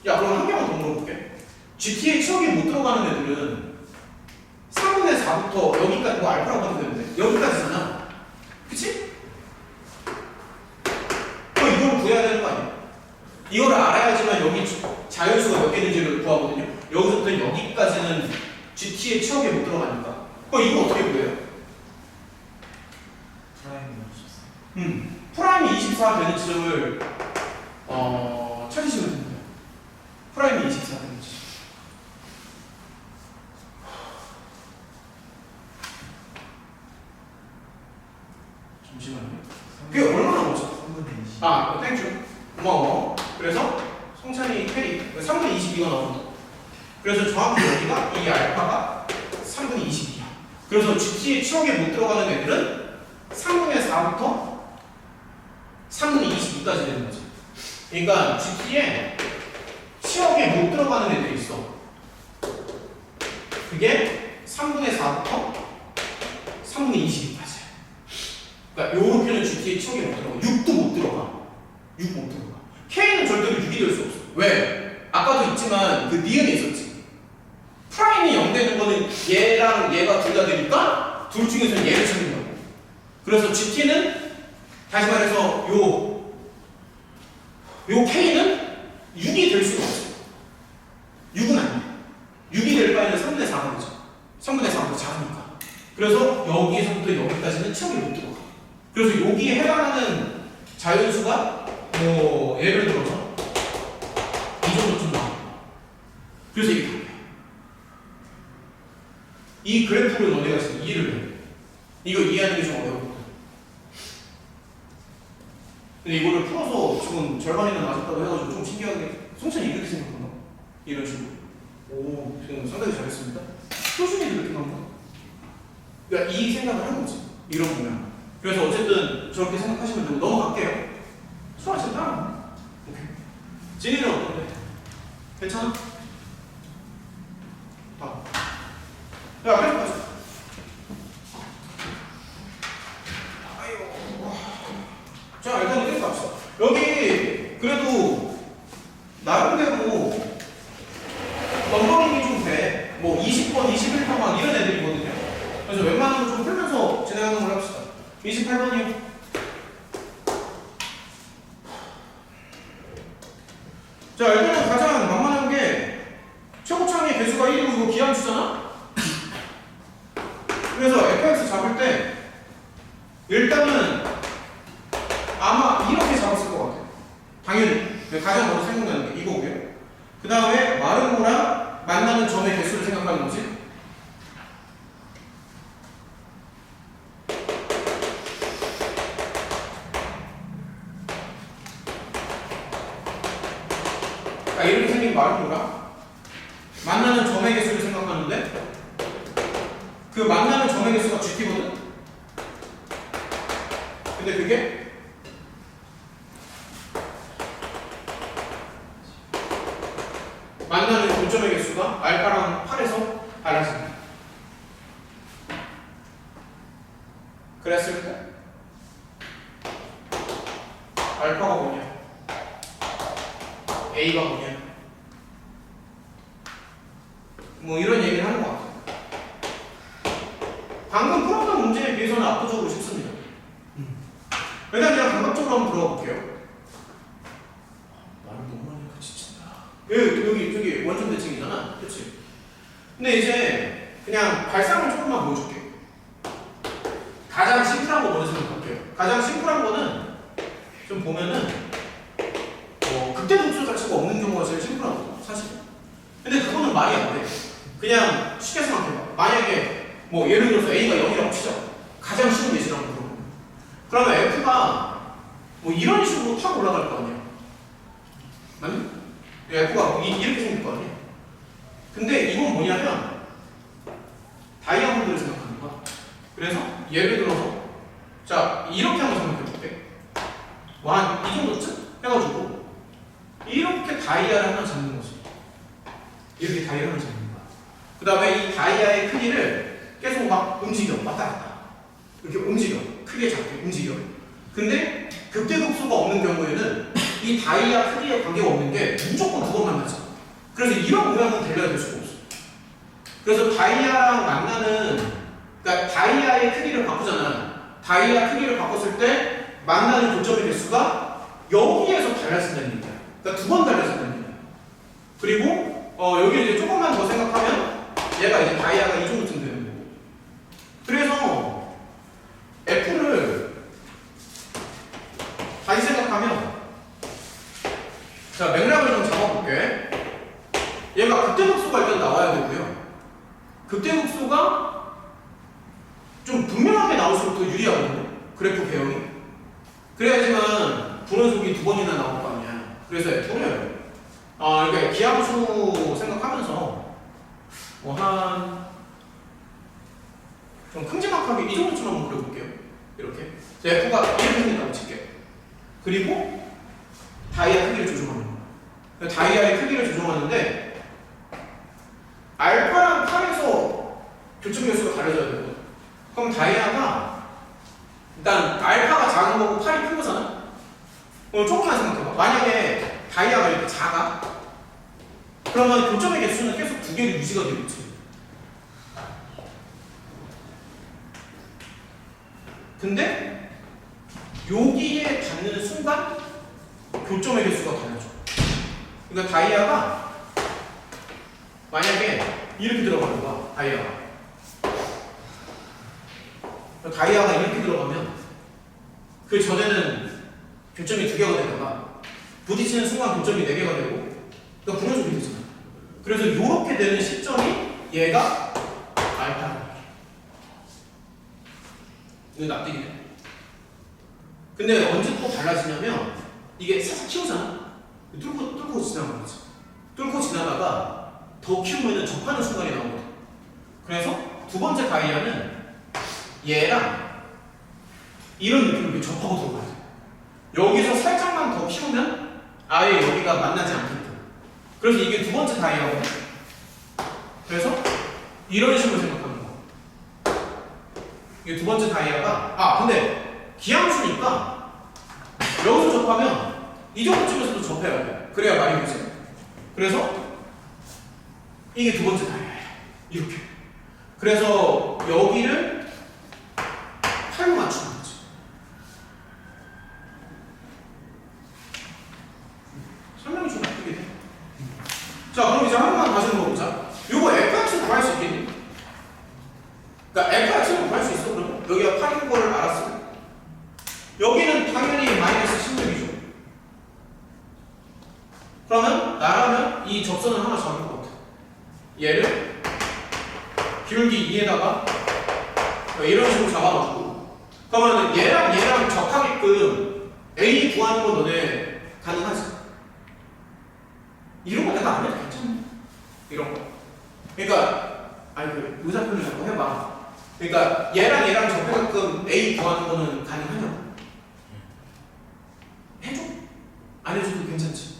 야, 그럼 한 개만 더 물어볼게. GT의 치역이 못 들어가는 애들은 3분의 4부터 여기까지, 뭐 알파라고 하면 되는데 여기까지잖아. 그치? 그럼 이걸 구해야 되는 거 아니야? 이걸 알아야지만 여기 자연수가 몇 개인지를 구하거든요. 여기서부터 여기까지는 GT의 치역에 못 들어가니까. 그럼 이거 어떻게 구해요? 프라임이 24. 프라임이 24 되는 지점을 찾으시면 됩니다. 프라임이 24 되는 지점. 잠시만요. 그게 얼마나 오죠? 3분의 20. 아, 땡큐. 고마워. 그래서 성찬이 캐리 3분의 22가 나온다. 그래서 정확히 여기가 이 알파가 3분의 22야. 그래서 GT의 치역에 못 들어가는 애들은 3분의 4부터 3분의 22까지 되는 거지. 그러니까 GT에 치역에 못 들어가는 애들이 있어. 그게 3분의 4부터 3분의 22까지. 그러니까 요렇게는 GT에 치역에 못 들어가. 6도 못 들어가. 6 못 들어가. K는 절대로 6이 될 수 없어. 왜? 아까도 있지만 그 니은이 있었지. 프라임이 0 되는 거는 얘랑 얘가 둘 다 되니까 둘 중에서 얘를 찾는 거고. 그래서 GT는 다시 말해서 요 K는 6이 될 수가 없어. 6은 아니야. 6이 될 바에는 3분의 4가 되죠. 3분의 4보다 작으니까. 그래서 여기에서부터 여기까지는 치역이 못 들어가. 그래서 여기에 해당하는 자연수가 뭐 예를 들어서 이 정도쯤 나와. 그래서 이게 답이야. 이 그래프를 너네가 지금 이해를 해. 이거 이해하는 게 좀 어려워. 근데 이거를 풀어서 지금 절반이나 맞았다고 해가지고 좀 신기하게 성찬이 이렇게 생각한다. 이런 식으로. 오, 지금 상당히 잘했습니다. 효준이도 이렇게 나온다. 그러니까 이 생각을 한 거지. 이런 모양. 그래서 어쨌든 저렇게 생각하시면 되고 넘어갈게요. 수학은 따라. 오케이. 진이는 어떤데? 괜찮아? 봐. 야, 계속 가자. 아이고. 자, 일단 계속 갑시다. 여기 그래도 나름대로 넘버링이 좀 돼. 뭐 20번, 21번 막 이런 애들이거든요. 그래서 웬만하면 좀 풀면서 진행하는 걸로 합시다. 28번이요. 자, 일단은 가장 만만한 게 최고창의 개수가 1이고 이거 기함수잖아? 그래서 fx 잡을 때 일단은 아마 이렇게 잡았을 것 같아요. 당연히 가장 먼저 생각나는 게 이거고요. 그 다음에 마른 거랑 만나는 점의 개수를 생각하는 거지. 이렇게 생긴 마른 거랑 만나는 점의 개수를 생각하는데 그 만나는 점의 개수가 GT거든? 근데 그게 만나는 교점의 개수가 알파랑 8에서 달라집니다. 그랬을 때 알파가 뭐냐? A가 뭐냐? 뭐 이런 얘기를 하는 것 같아요. 방금 풀었던 문제에 비해서는 압도적으로 쉽습니다. 일단 그냥 감각적으로 한번 들어가 볼게요. 말을 너무 많이 하니까 지친다. 여기 원점 대칭이잖아. 그치? 근데 이제 그냥 발상을 조금만 보여줄게. 가장 심플한 거 먼저 생각할게요. 가장 심플한 거는 좀 보면은 극대분수 자체가 없는 경우가 제일 심플하거든요, 사실. 근데 그거는 말이 안 돼. 그냥 쉽게 생각해봐. 만약에 뭐 예를 들어서 A가 0이라고 치자. 가장 쉬운 예시를 한번 들어보면. 그러면 F가 뭐 뭐 이런 식으로 탁 올라갈 거 아니야. 맞니? F가 이렇게 생길 거 아니야. 근데 이건 뭐냐면 다이아몬드를 생각하는 거야. 그래서 예를 들어서 자 이렇게 한번 생각해볼게. 뭐 한 이 정도쯤 해가지고 이렇게 다이아를 하나 잡는 거지. 이렇게 다이아를 하나 잡는 거야. 그 다음에 이 다이아의 크기를 계속 막 움직여. 왔다 갔다. 이렇게 움직여. 크게 잡게 움직여. 근데 극대극소가 없는 경우에는 이 다이아 크기에 관계가 없는 게 무조건 두 번 만나죠. 그래서 이런 모양은 대려야 될 수가 없어. 그래서 다이아랑 만나는, 그러니까 다이아의 크기를 바꾸잖아. 다이아 크기를 바꿨을 때 만나는 교점의 개수가 여기에서 달라진다는 얘기야. 그러니까 두 번 달라진다는 얘기야. 그리고 여기 이제 조금만 더 생각하면 얘가 이제 다이아가 이 정도쯤 되는 거고. 그래서 F를 다시 생각하면 자 맥락을 좀 잡아볼게. 얘가 극대극소가 일단 나와야 되고요. 극대극소가 좀 분명하게 나올수록 더 유리하거든요. 그래프 배형이. 그래야지만 분원속이 두 번이나 나올 거 아니야. 그래서 F를 그러니까 기하수 생각하면서 뭐 한 좀 큼지막하게 이 정도쯤 한번 그려볼게요. 이렇게. F가 이렇게 생긴다고 칠게. 그리고 다이아 크기를 조정하는 거야. 다이아의 크기를 조정하는데 알파랑 8에서 교점 개수가 달라져야 되거든. 그럼 다이아가 일단 알파가 작은 거고 8이 큰 거잖아. 그럼 조금만 생각해봐. 만약에 다이아가 이렇게 작아? 그러면 교점의 개수는 계속 두 개로 유지가 되겠지. 근데 여기에 닿는 순간 교점의 개수가 달라져. 그러니까 다이아가 만약에 이렇게 들어가는 거야. 다이아가 이렇게 들어가면 그 전에는 교점이 두 개가 되다가 부딪히는 순간 교점이 네 개가 되고 그러니까 분원속이 되잖아. 그래서 이렇게 되는 시점이 얘가 알파야. 이거 납득이네. 근데 언제 또 달라지냐면 이게 살짝 키우잖아. 뚫고 지나가는 거지. 뚫고 지나다가 더 키우면은 접하는 순간이 나오거든. 그래서 두 번째 다이아는 얘랑 이런 느낌으로 이렇게 접하고 들어가야 돼. 여기서 살짝만 더 키우면 아예 여기가 만나지 않게끔. 그래서 이게 두 번째 다이아거든. 그래서 이런 식으로 생각하는 거야. 이게 두 번째 다이아가 근데 기함수니까 여기서 접하면 이 정도쯤에서도 접해야 돼. 그래야 말이 되지. 그래서 이게 두 번째 다이아야. 이렇게. 그래서 여기를 8로 맞추는 거지. 설명이 좀 바뀌게 돼. 자, 그럼 이제 한 번만 다시 물어보자. 이거 Fx로 구할 수 있겠니? 그러니까 Fx로 구할 수 있어, 그러면? 여기가 8인 거를 알았으면. 여기는 당연히 마이너스 16이죠. 그러면 나라면 이 접선을 하나 잡을 것 같아. 얘를 기울기 2에다가 이런 식으로 잡아가지고 그러면 얘랑 적하게끔 A 구하는 건 너네 가능하지? 이런 거 내가 안 해도 괜찮네. 이런 거. 그러니까 그 의사표현을 자꾸 해봐. 그러니까 얘랑 적하게끔 A 구하는 거는 가능하냐고. 해줘? 안 해줘도 괜찮지?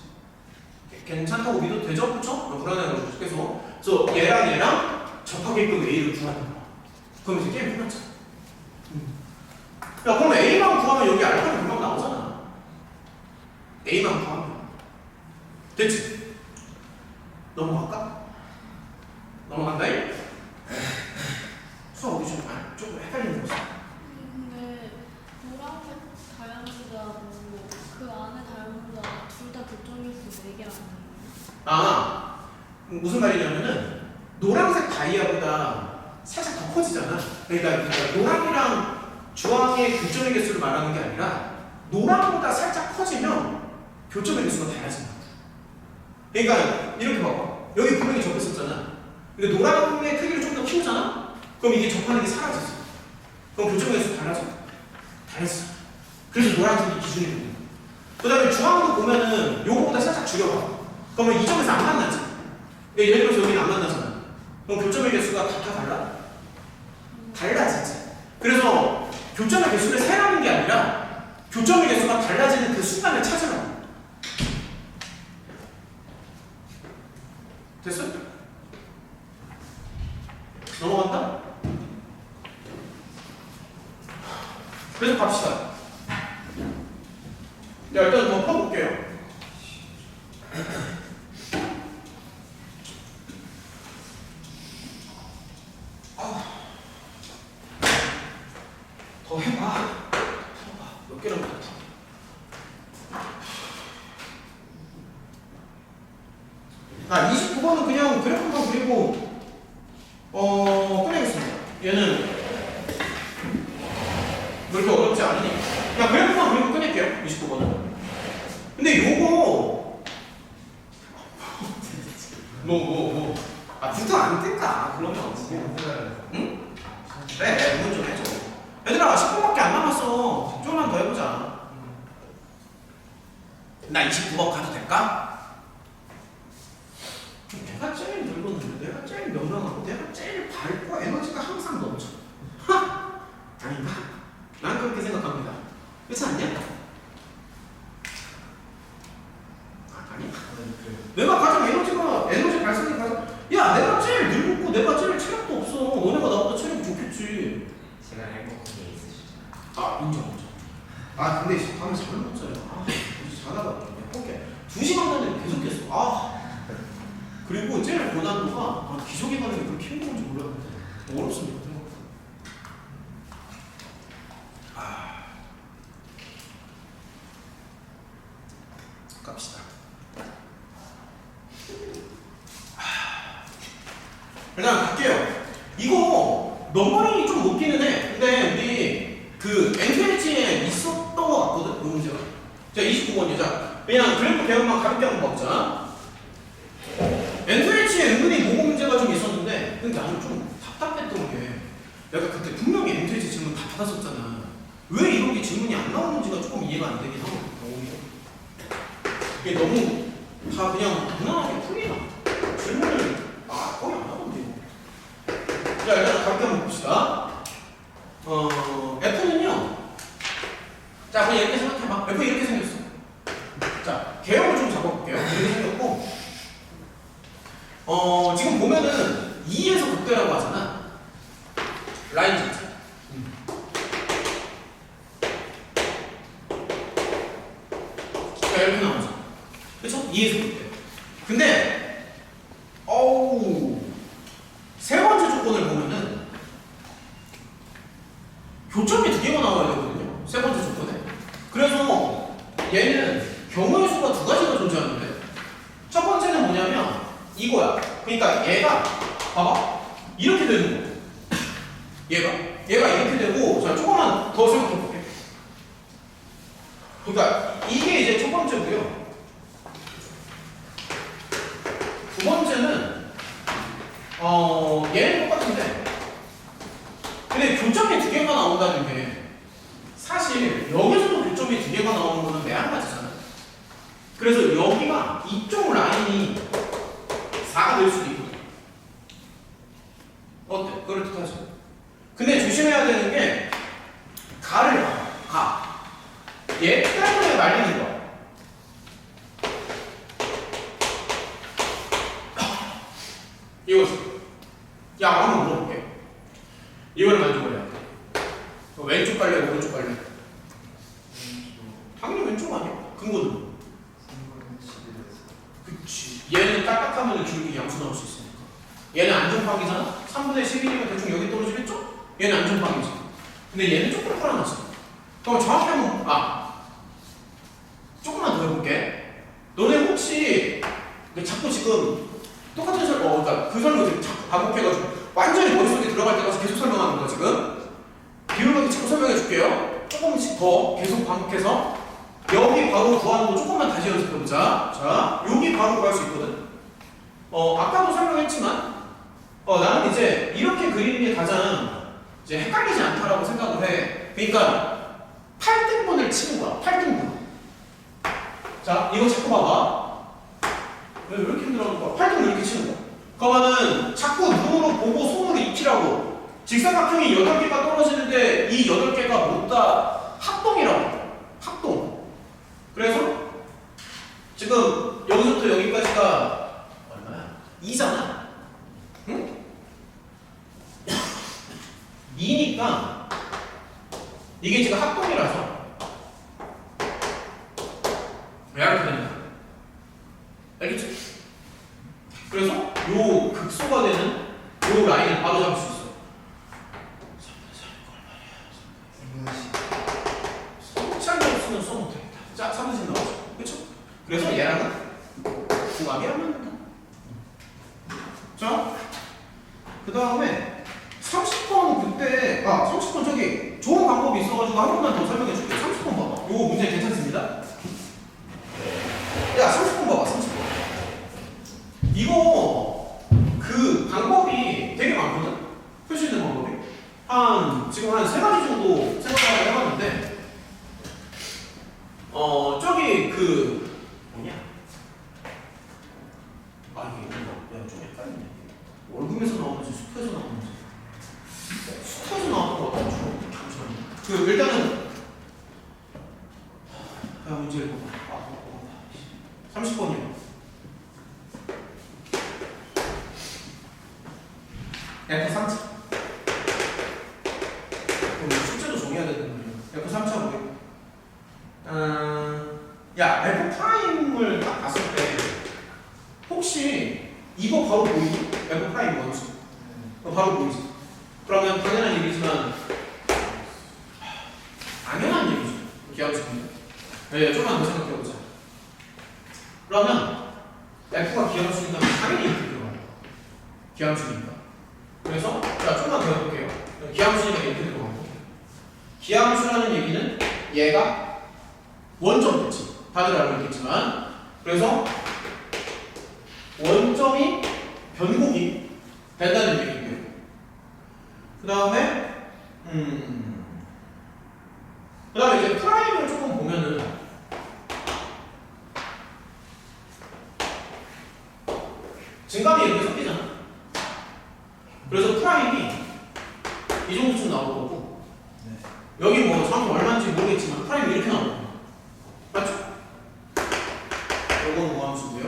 괜찮다고 믿어도 되죠? 그쵸? 불안해가지고 그래서 얘랑 접하게끔 A를 구하는 거야. 그럼 이제 게임 끝났잖아. 야, 그럼 A만 구하면 여기 알파는 금방 나오잖아. A만 구하면. 됐지? 넘어갈까? 넘어간다잉? 수학 우리 좀 헷갈리는 거 있어. 근데 노란색 다이아몬드하고 그 안에 다이아몬드하고 둘 다 교점일 수 4개 아니에요? 무슨 말이냐면은 노란색 다이아보다 살짝 더 커지잖아. 그러니까 노랑이랑 주황의 교점의 개수를 말하는 게 아니라 노랑보다 살짝 커지면 교점의 개수가 달라진다. 그러니까 이렇게 봐봐. 여기 분명히 접했었잖아. 근데 노랑의 크기를 좀 더 키우잖아? 그럼 이게 접하는 게 사라지지. 그럼 교점의 개수 달라져? 달라져. 그래서 노란색이 기준이 되는 거야. 중앙도 보면은 요거보다 살짝 줄여봐. 그러면 이 점에서 안 만나지. 예를 들어서 여기는 안 만나잖아. 그럼 교점의 개수가 다 달라? 달라지지. 그래서 교점의 개수를 세라는 게 아니라 교점의 개수가 달라지는 그 순간을 찾으라고. 됐어? 넘어간다? 그래서 갑시다. 자, 일단 더 풀어볼게요. 더 해봐. 몇 개나 못했어. 아, 29번은 그냥 그래프만 그리고 끝내겠습니다. 얘는 뭐 이렇게 어렵지 않으니까 그냥 그래프만 그리고 끝낼게요. 29번은. 근데 요거 아 붙어 안 뜰까? 그러면 응? 그래, 응원 좀 해줘. 얘들아 10분밖에 안 남았어. 좀만 더 해보자. 나 29번 가도 될까? 내가 제일 늙었는데, 내가 제일 명랑하고, 내가 제일 밝고 에너지가 항상 넘쳐. 하! 아닌가? 난 그렇게 생각합니다. 그렇지 않냐? 아니? 내가 가장 에너지 발산이 가장, 야, 내가 제일 늙고, 내가 제일 체력도 없어. 너네가 나보다 체력이 좋겠지. 제가 행복한 게 있으시죠? 아, 인정. 아, 근데 밤에 잠을 못 자요. 아, 자다가 포기해. 2시간 전에 계속 했어. 아. 그리고 제일 고난도가 기적의 반응이 그렇게 힘든 건지 몰랐는데 어렵습니다. 생각보다. 갑시다. 일단 갈게요. 이거 넘버링이 좀 높기는 해. 근데 우리 그 NKH에 있었던 것 같거든. 그 문제가. 자, 29번이요. 자, 그냥 그래프 배열만 가볍게 한번 먹자. N2H에 은근히 모공 문제가 좀 있었는데, 근데 나는 좀 답답했던 게, 내가 그때 분명히 N2H 질문 다 받았었잖아. 왜 이렇게 질문이 안 나오는지가 조금 이해가 안 되긴 하거든. 이게 너무 다 그냥 무난하게 풀리나? 질문을 거의 안 하던데. 자, 일단 가볍게 한번 봅시다. F는요, 자, 그냥 이렇게 생각해봐. F 이렇게 생겼어. 자, 개형을 좀 잡아볼게요. 이렇게 생겼고, 지금 보면은 2에서 극대라고 하잖아. 라인 자체. 자, 이렇게 나오죠. 그쵸? 2에서 극대. 근데, 세 번째 조건을 보면은 교점이 2개가 나와야 되거든요. 세 번째 조건에. 그래서 얘는 경우의 수가 2가지가 존재하는데, 첫 번째는 뭐냐면, 이거야. 그러니까 얘가 봐봐 이렇게 되는 거. 얘가 이렇게 되고, 자 조금만 더 생각해 볼게. 그러니까 이게 이제 첫 번째고요. 두 번째는 얘는 똑같은데, 근데 교점이 2개가 나온다는 게 사실 여기서도 교점이 2개가 나오는 거는 매한가지잖아. 그래서 여기가 이쪽 라인이 4가 될 수도 있거든. 어때? 그럴듯하죠? 근데 조심해야 되는 게 가를 가. 얘 때문에 말리는 거야. 이거지. 야, 한번 물어볼게. 이거를 만져보려. 왼쪽 갈래, 오른쪽 갈래? 당연히 왼쪽 아니야? 근거는? 그치. 얘는 딱딱하면 기울기 양수 나올 수 있으니까. 얘는 안정방이잖아? 3분의 11이면 대충 여기 떨어지겠죠? 얘는 안정방이지. 근데 얘는 조금 불안하지. 그럼 정확히 한번, 조금만 더 해볼게. 너네 혹시 자꾸 지금 똑같은 그러니까 그 설명을 자꾸 반복해가지고 완전히 머릿속에 들어갈 때까지 계속 설명하는 거야, 지금. 비율하게 자꾸 설명해 줄게요. 조금씩 더 계속 반복해서 여기 바로 구하는 거 조금만 다시 연습해보자. 자, 여기 바로 구할 수 있거든. 아까도 설명했지만, 나는 이제 이렇게 그리는 게 가장 이제 헷갈리지 않다라고 생각을 해. 그러니까 8등분을 치는 거야. 8등분. 자, 이거 자꾸 봐봐. 왜 이렇게 힘들어하는 거야? 팔뚝을 이렇게 치는 거야. 그러면은 자꾸 눈으로 보고 손으로 익히라고. 직사각형이 8개가 떨어지는데 이 8개가 모두 다 합동이라고 해요. 합동. 그래서 지금 여기서부터 여기까지가 얼마야? 2잖아. 응? 2니까 이게 지금 합동이라서 이렇게 됩니다. 알겠죠? 그래서 요 극소가 되는 요 라인을 바로 잡을 수 있어. 성찰이 없으면 써 못하겠다. 자, 3분씩 나오죠. 그쵸? 그래서 얘랑은 궁합이 안 맞는다. 자, 그 다음에 30번 그때, 30번 저기 좋은 방법이 있어가지고 한 번만 더 설명해 줄게요. 30번 봐봐. 요거 문제 괜찮습니다. 야, 30번 봐봐, 30번. 이거 그 방법이 되게 많거든? 표시되는 방법이. 지금 한 3가지 정도 생각을 해봤는데, 저기 뭐냐? 이게 좀 헷갈리네. 월급에서 나오는지 수표에서 나오는지. 수표에서 나오는 거 같아, 잠시만요. 일단은, 문제를 보자. 30번이요. F3차. 숙제도 정해야 되거든요. F3차 뭐예요? 야, F'을 딱 봤을 때 혹시 이거 바로 보이니? F'이 뭐지? 바로 보이지? 그러면 당연한 얘기지만 당연한 얘기죠. 기하수입니다. 네, 좀만 더 생각해보자. 그러면 F가 기하수니까 당연히 이렇게 들어가요. 기하수니까. 그래서 자, 좀만 더 해볼게요. 기하수니까 이렇게 들어가고, 기하수라는 얘기는 얘가 원점이지. 다들 알고 있겠지만, 그래서 원점이 변곡이 된다는 얘기고요. 그 다음에 이제 프라임을 조금 보면은 증감이 이렇게 섞이잖아. 그래서 프라임이 이 정도쯤 나올 거고, 여기 뭐 정확히 얼마인지 모르겠지만 프라임이 이렇게 나올 거고, 맞죠? 요거는 모함수고요.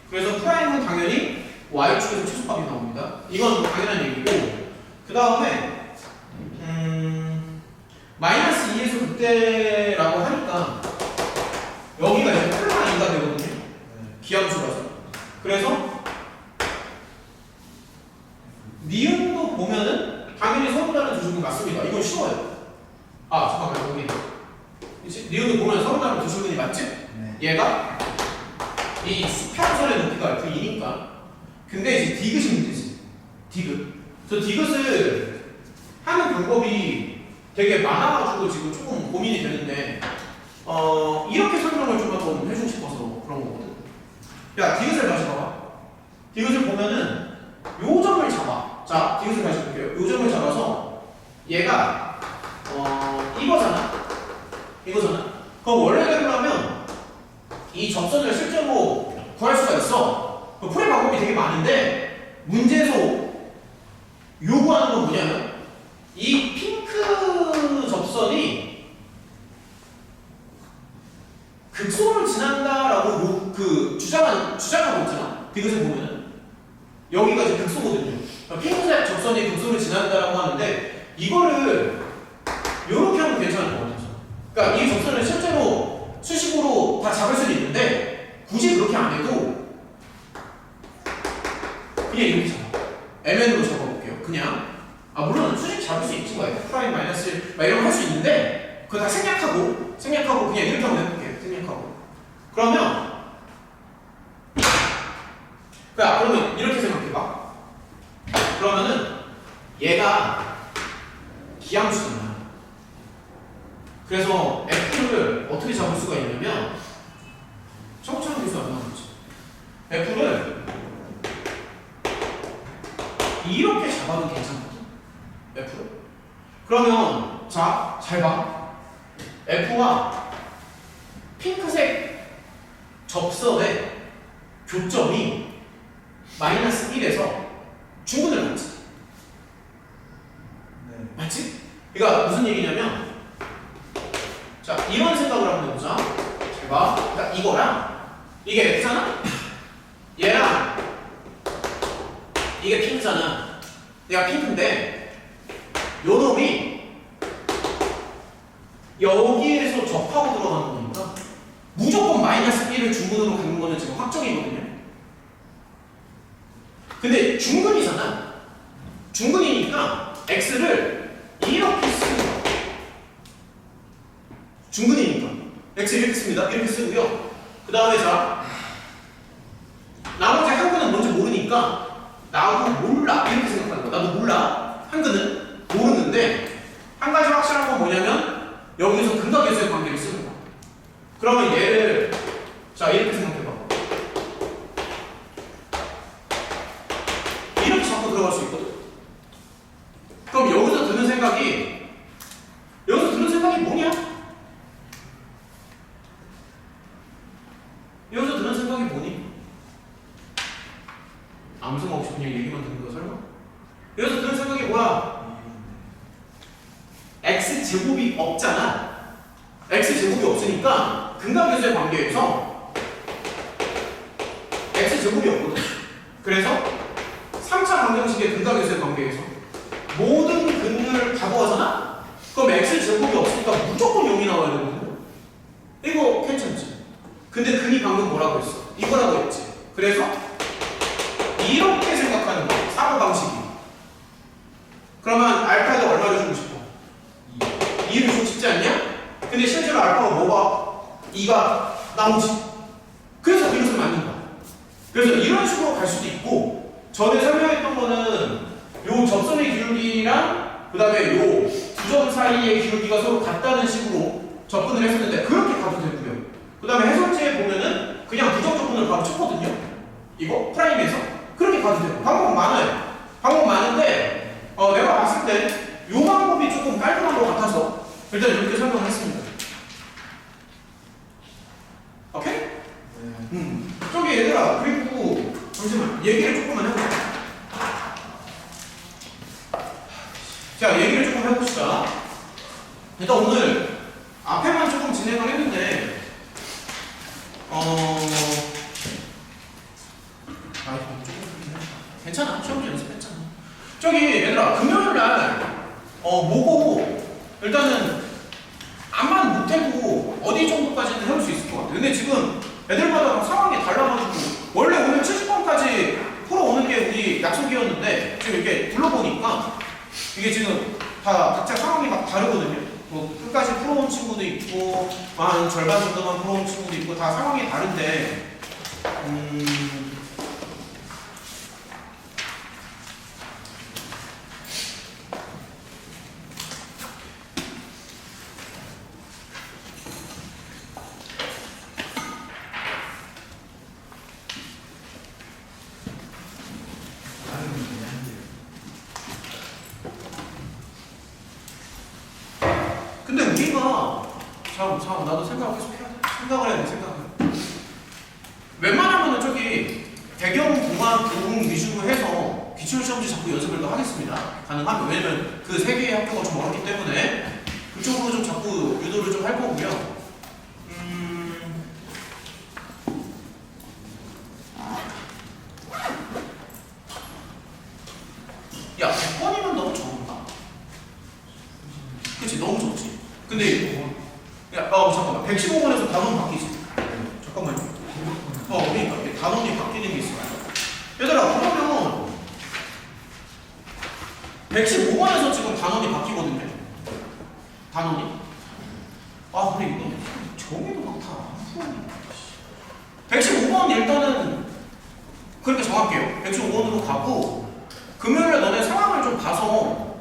그래서 프라임은 당연히 y축에서 최소값이 나옵니다. 이건 당연한 얘기고, 그 다음에 마이너스 2에서 그때라고 하니까 여기가 이제 플러스 2가 되거든요. 기함수라서. 그래서 니은도 보면은 당연히 서로 다른 두 줄근 맞습니다. 이건 쉬워요. 잠깐만, 여기 니은도 보면 서로 다른 두 줄근이 맞지? 네. 얘가 이 수평선의 높이가 F2니까. 근데 이제 디귿이 문제지. 디귿. 그래서 디귿을 하는 방법이 되게 많아가지고 지금 조금 고민이 되는데, 이렇게 설명을 좀 한번 해주고 싶어서 그런 거거든. 야, 디귿을 다시 봐봐. 디귿을 보면은 요 점을 잡아. 자, 디귿을 다시 볼게요. 요 점을 잡아서 얘가 이거잖아. 그럼 원래대로 하면 이 접선을 실제로 구할 수가 있어. 풀이 방법이 되게 많은데 문제에서 요구하는 건 뭐냐면 이 핑크 접선이 극소를 지난다라고 주장하고 있잖아. 디귿을 보면은 여기가 이제 극소거든요. 핑크색 접선이 극소를 지난다라고 하는데 이거를 이렇게 하면 괜찮을 것 같아서. 그러니까 이 접선을 실제로 수식으로 다 잡을 수는 있는데 굳이 그렇게 안 해도 그냥 이렇게 잡아. MN으로 잡아볼게요. 그냥. 물론 수식 잡을 수 있지. F 프라임 마이너스 막 이런 거 할 수 있는데 그거 다 생략하고 그냥 이렇게 한번 해볼게요. 생략하고. 그러면 이렇게 생각해봐. 그러면은 얘가 기함수잖아. 그래서 F를 어떻게 잡을 수가 있냐면 청구처럼 기수 안 나오지. F를 이렇게 잡아도 괜찮거든. F를. 그러면 자, 잘 봐. F와 핑크색 접선의 교점이 마이너스 1에서 중근을 갖지. 네. 맞지? 그러니까 무슨 얘기냐면 자 이런 생각을 한번 해보자. 잘 봐. 그러니까 이거랑 이게 X잖아? 얘랑 이게 핑크잖아. 얘가 핑크인데 요 놈이 여기에서 접하고 들어가는 거니까 무조건 마이너스 1을 중근으로 갖는 거는 지금 확정이거든요. 근데 중근이잖아. 중근이니까 x를 이렇게 쓰는 거야. 중근이니까 x 이렇게 씁니다. 이렇게 쓰고요. 그 다음에 자 나머지 한근은 뭔지 모르니까 나도 몰라 이렇게 생각하는 거야. 나도 몰라. 한근은 모르는데 한 가지 확실한 건 뭐냐면 여기서 근각계수의 관계를 쓰는 거야. 그러면 얘를 자 이렇게 생각해봐. 이렇게 자꾸 들어갈 수 있거든. 그럼 여기서 드는 생각이 뭐냐? 여기서 드는 생각이 뭐니? 아무 생각 없이 그냥 얘기만 듣는 거야 설마? 여기서 드는 생각이 뭐야? x제곱이 없잖아. x제곱이 없으니까 근각계수의 관계에서 x제곱이 없거든. 그래서 3차 방정식의 근각계수의 관계에서 모든 근을 가져가잖아? 그럼 x제곱이 없으니까 무조건 0이 나와야 되거든. 이거 괜찮지? 근데 근이 방금 뭐라고 했어? 이거라고 했지. 그래서 이렇게 생각하는 거야. 사고방식이. 그러면 알파가 얼마를 주고 싶어? 2를 주고 싶지 않냐? 근데 실제로 알파가 뭐가? 2가 나오지. 그래서 이것을 맞는 거야. 그래서 이런 식으로 갈 수도 있고 전에 설명했던 거는 요 접선의 기울기랑 그 다음에 요 두 점 사이의 기울기가 서로 같다는 식으로 접근을 했었는데 그렇게 가도 되고요. 그 다음에 해설지에 보면은 그냥 부정 접근을 바로 쳤거든요. 이거 프라임에서 그렇게 가도 되고 방법 많아요. 방법 많은데 내가 봤을 때 요 방법이 조금 깔끔한 것 같아서 일단 이렇게 설명을 했습니다. 오케이? 네. 저기 얘들아 그리고 잠시만 얘기를 조금만 해보자. 자 얘기를 조금 해봅시다. 일단 오늘 앞에만 조금 진행을 했는데 괜찮아. 시험지 연습했잖아. 저기 얘들아 금요일날 뭐고 일단은 암만 못해도 어디 정도까지는 해볼 수 있을 것 같아. 근데 지금 애들마다 상황이 달라가지고 원래 오늘 70번까지 풀어오는 게 우리 약속이었는데 지금 이렇게 둘러보니까 이게 지금 다 각자 상황이 막 다르거든요. 뭐 끝까지 풀어온 친구도 있고 한 절반 정도만 풀어온 친구도 있고 다 상황이 다른데 근데 우리가 참 나도 생각을 계속 해야 돼. 생각을 해야 돼. 생각을. 웬만하면은 저기 배경 공학 교공 위주로 해서 기출시험지 자꾸 연습을 더 하겠습니다. 가능하면. 왜냐면 그 세 개의 학교가 좀 어렵기 때문에 그쪽으로 좀 자꾸 유도를 좀 할 거고요. 야 100번이면 너무 적은가? 그치 너무 적지. 근데 야 잠깐만 115번에서 단원 바뀌지. 잠깐만요. 그러니까 이게 단원이 바뀌는 게 있어요. 얘들아 그러면 115번에서 지금 단원이 바뀌거든요. 단원이. 근데 이거 정의도 많다. 115번 일단은 그렇게 정할게요. 115번으로 가고 금요일에 너네 상황을 좀 봐서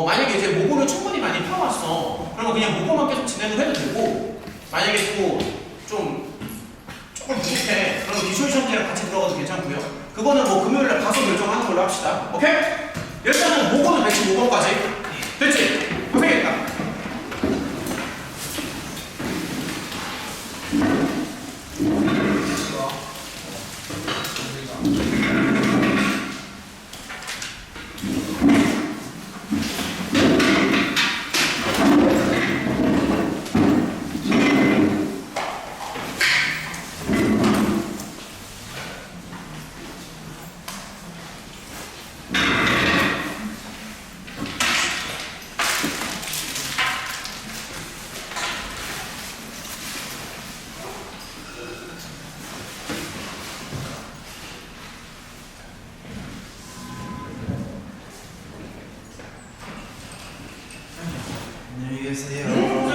만약에 이제 모고를 충분히 많이 펴왔어. 그러면 그냥 모고만 계속 진행을 해도 되고 만약에 또 조금 부족해. 그럼 기출 시험지랑 같이 들어가도 괜찮고요. 그거는 뭐 금요일에 가서 결정하는 걸로 합시다. 오케이? 일단은 모고는 115번까지 됐지? 고생했다. 안녕히 계세요.